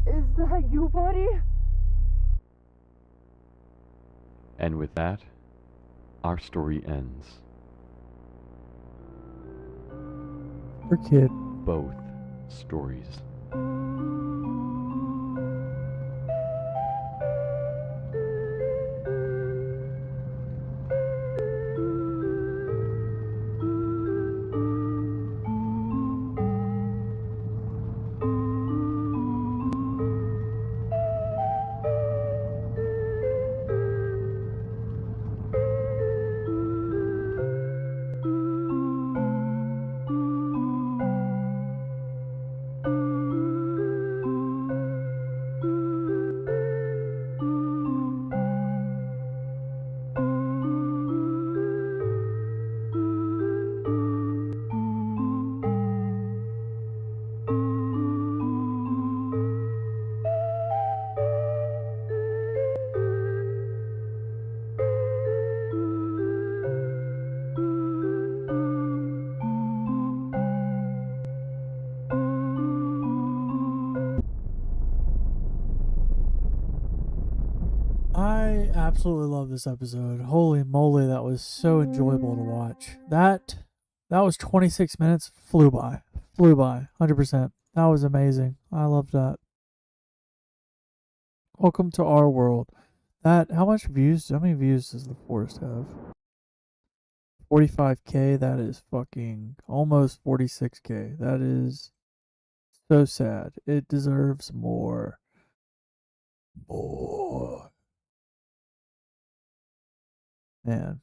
Is that you, Buddy? And with that, our story ends. Her kid. both stories. I absolutely love this episode. Holy moly, that was so enjoyable to watch. That was 26 minutes. Flew by. 100%. That was amazing. I loved that. Welcome to our world. How many views does The Forest have? 45K. That is fucking almost 46K. That is so sad. It deserves more. More. Man.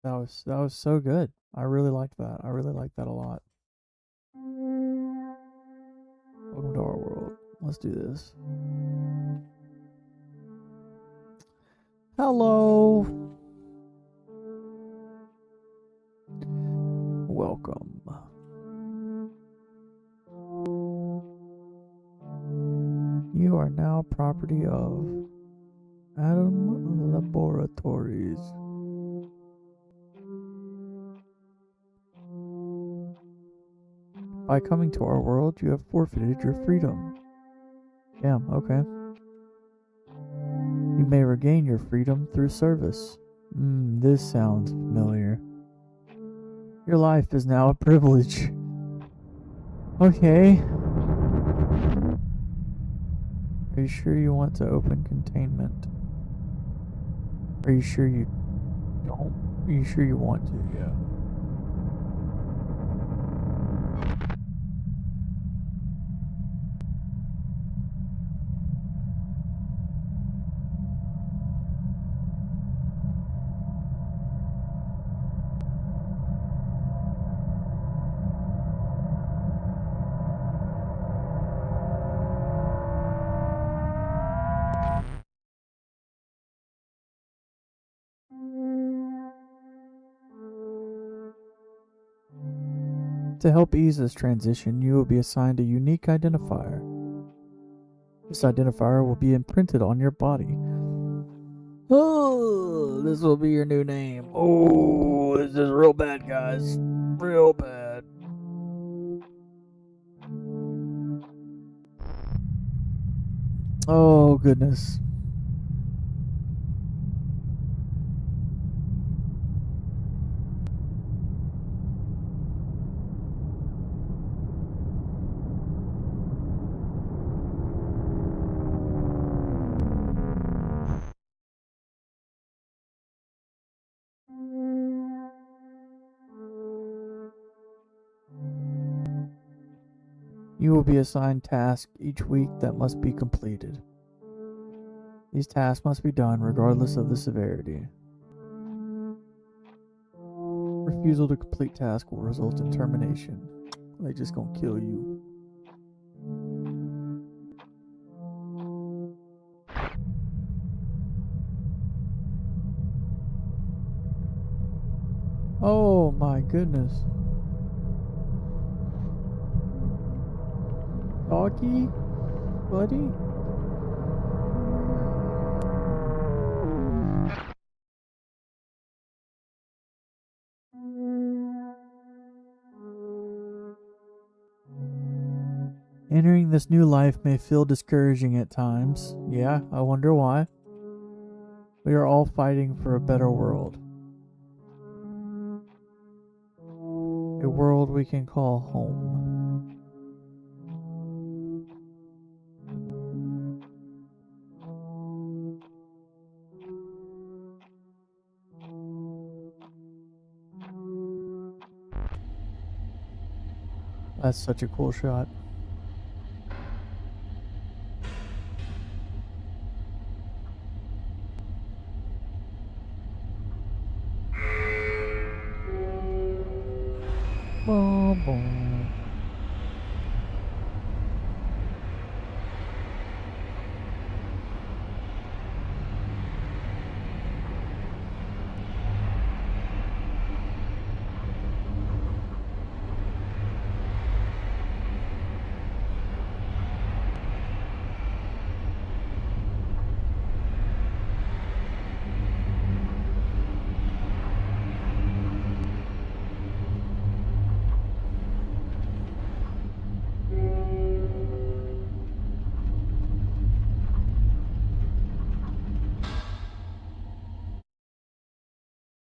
That was so good. I really liked that. I really liked that a lot. Welcome to our world. Let's do this. Hello. Welcome. You are now property of Atom Laboratories. By coming to our world, you have forfeited your freedom. Damn, okay. You may regain your freedom through service. This sounds familiar. Your life is now a privilege. Okay. Are you sure you want to open containment? Are you sure you don't? Are you sure you want to? Yeah. To help ease this transition, you will be assigned a unique identifier. This identifier will be imprinted on your body. Oh, this will be your new name. Oh, this is real bad, guys. Real bad. Oh, goodness. You will be assigned tasks each week that must be completed. These tasks must be done regardless of the severity. Refusal to complete task will result in termination. They just gonna kill you. Oh my goodness. Doggy? Buddy? Entering this new life may feel discouraging at times. Yeah, I wonder why. We are all fighting for a better world. A world we can call home. That's such a cool shot. Boom, boom.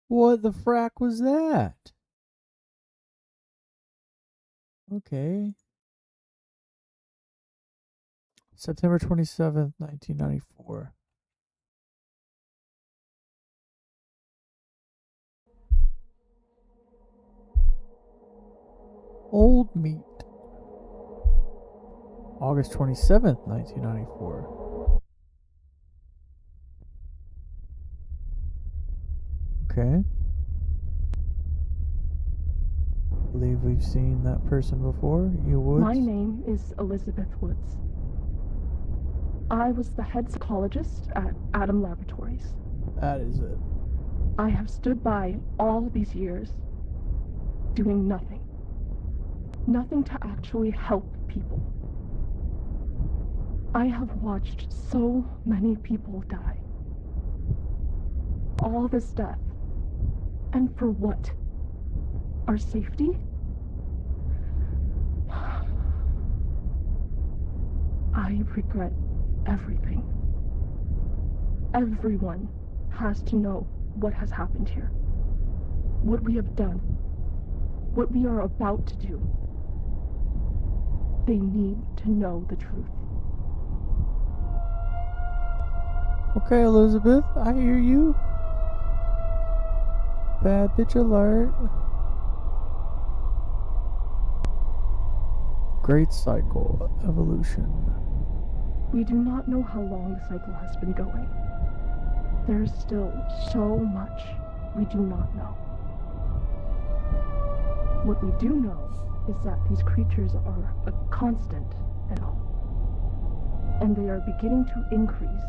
What the frack was that? Okay. September 27th, 1994. Old Meat. August 27th, 1994. Okay. Believe we've seen that person before. You Woods? My name is Elizabeth Woods. I was the head psychologist at Atom Laboratories. That is it. I have stood by all these years, doing nothing. Nothing to actually help people. I have watched so many people die. All this death. And for what? Our safety? I regret everything. Everyone has to know what has happened here. What we have done. What we are about to do. They need to know the truth. Okay, Elizabeth, I hear you. Bad bitch alert. Great cycle evolution. We do not know how long the cycle has been going. There is still so much we do not know. What we do know is that these creatures are a constant and all. And they are beginning to increase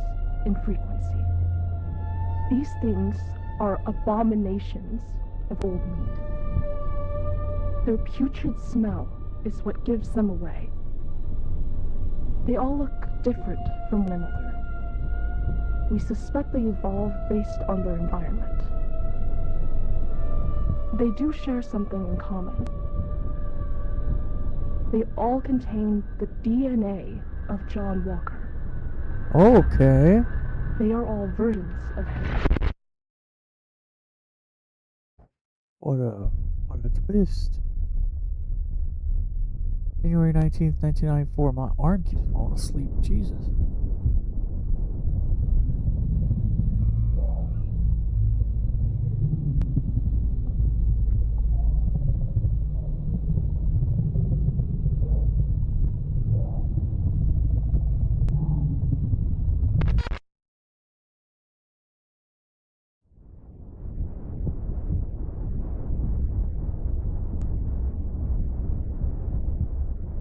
in frequency. These things are abominations of old meat. Their putrid smell is what gives them away. They all look different from one another. We suspect they evolved based on their environment. They do share something in common. They all contain the DNA of John Walker. Okay. They are all versions of him. What a twist. January 19th, 1994. My arm keeps falling asleep. Jesus.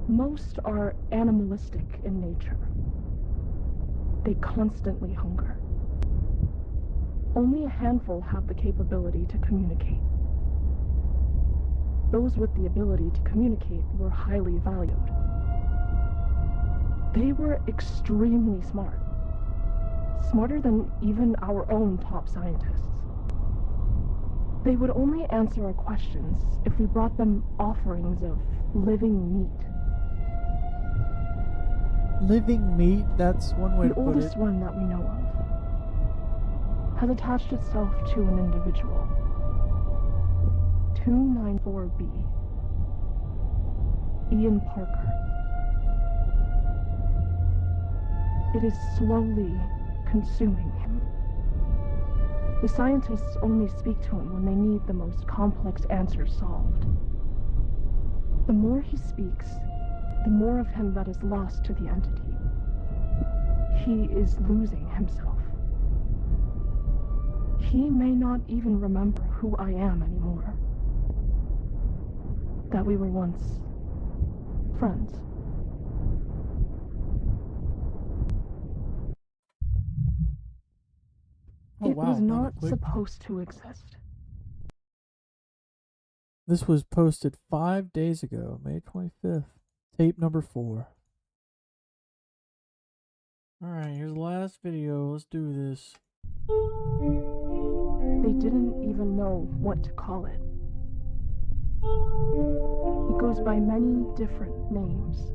Most are animalistic in nature. They constantly hunger. Only a handful have the capability to communicate. Those with the ability to communicate were highly valued. They were extremely smart. Smarter than even our own top scientists. They would only answer our questions if we brought them offerings of living meat. Living meat, that's one way to The put it. oldest one that we know of has attached itself to an individual. 294B. Ian Parker. It is slowly consuming him. The scientists only speak to him when they need the most complex answers solved. The more he speaks, the more of him that is lost to the entity. He is losing himself. He may not even remember who I am anymore. That we were once friends. Oh, It wow, was that not quick. supposed to exist. This was posted 5 days ago, May 25th. Tape number 4. Alright, here's the last video. Let's do this. They didn't even know what to call it. It goes by many different names,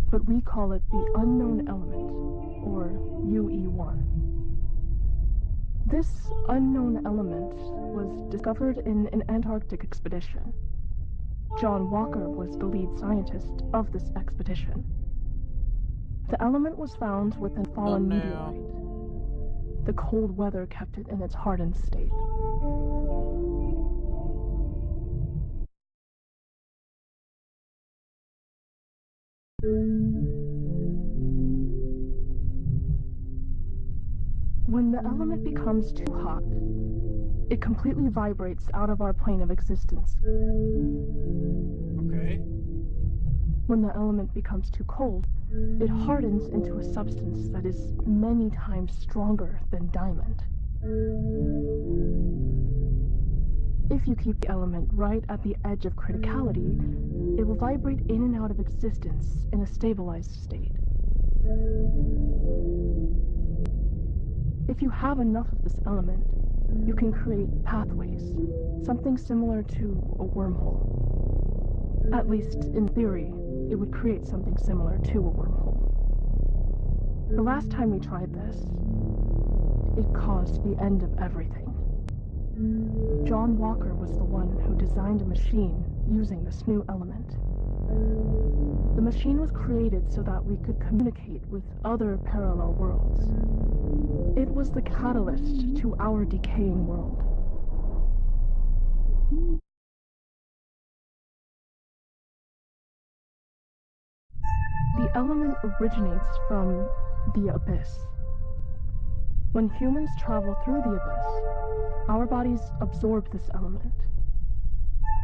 but we call it the unknown element, or UE1. This unknown element was discovered in an Antarctic expedition. John Walker was the lead scientist of this expedition. The element was found with a fallen meteorite. The cold weather kept it in its hardened state. When the element becomes too hot, it completely vibrates out of our plane of existence. Okay. When the element becomes too cold, it hardens into a substance that is many times stronger than diamond. If you keep the element right at the edge of criticality, it will vibrate in and out of existence in a stabilized state. If you have enough of this element, you can create pathways, something similar to a wormhole. At least, in theory, it would create something similar to a wormhole. The last time we tried this, it caused the end of everything. John Walker was the one who designed a machine using this new element. The machine was created so that we could communicate with other parallel worlds. It was the catalyst to our decaying world. The element originates from the abyss. When humans travel through the abyss, our bodies absorb this element.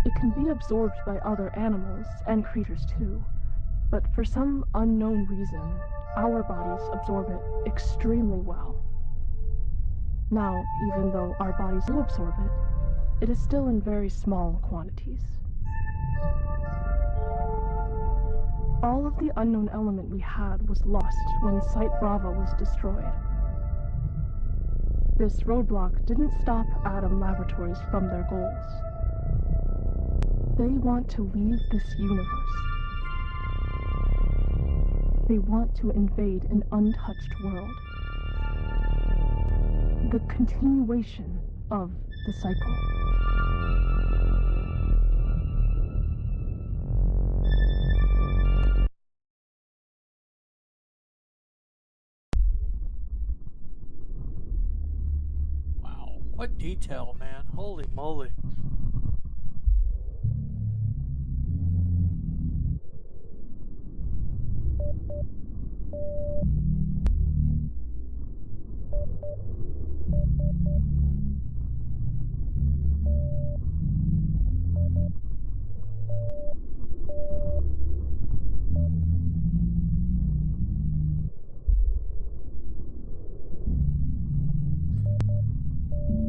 It can be absorbed by other animals and creatures too, but for some unknown reason, our bodies absorb it extremely well. Now, even though our bodies do absorb it, it is still in very small quantities. All of the unknown element we had was lost when Site Bravo was destroyed. This roadblock didn't stop Atom Laboratories from their goals. They want to leave this universe. They want to invade an untouched world. The continuation of the cycle. Wow, what detail, man. Holy moly.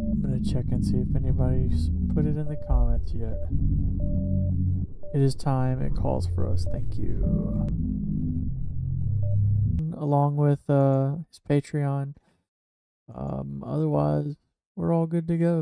I'm gonna check and see if anybody's put it in the comments yet. It is time. It calls for us. Thank you. Along with his Patreon. Otherwise, we're all good to go.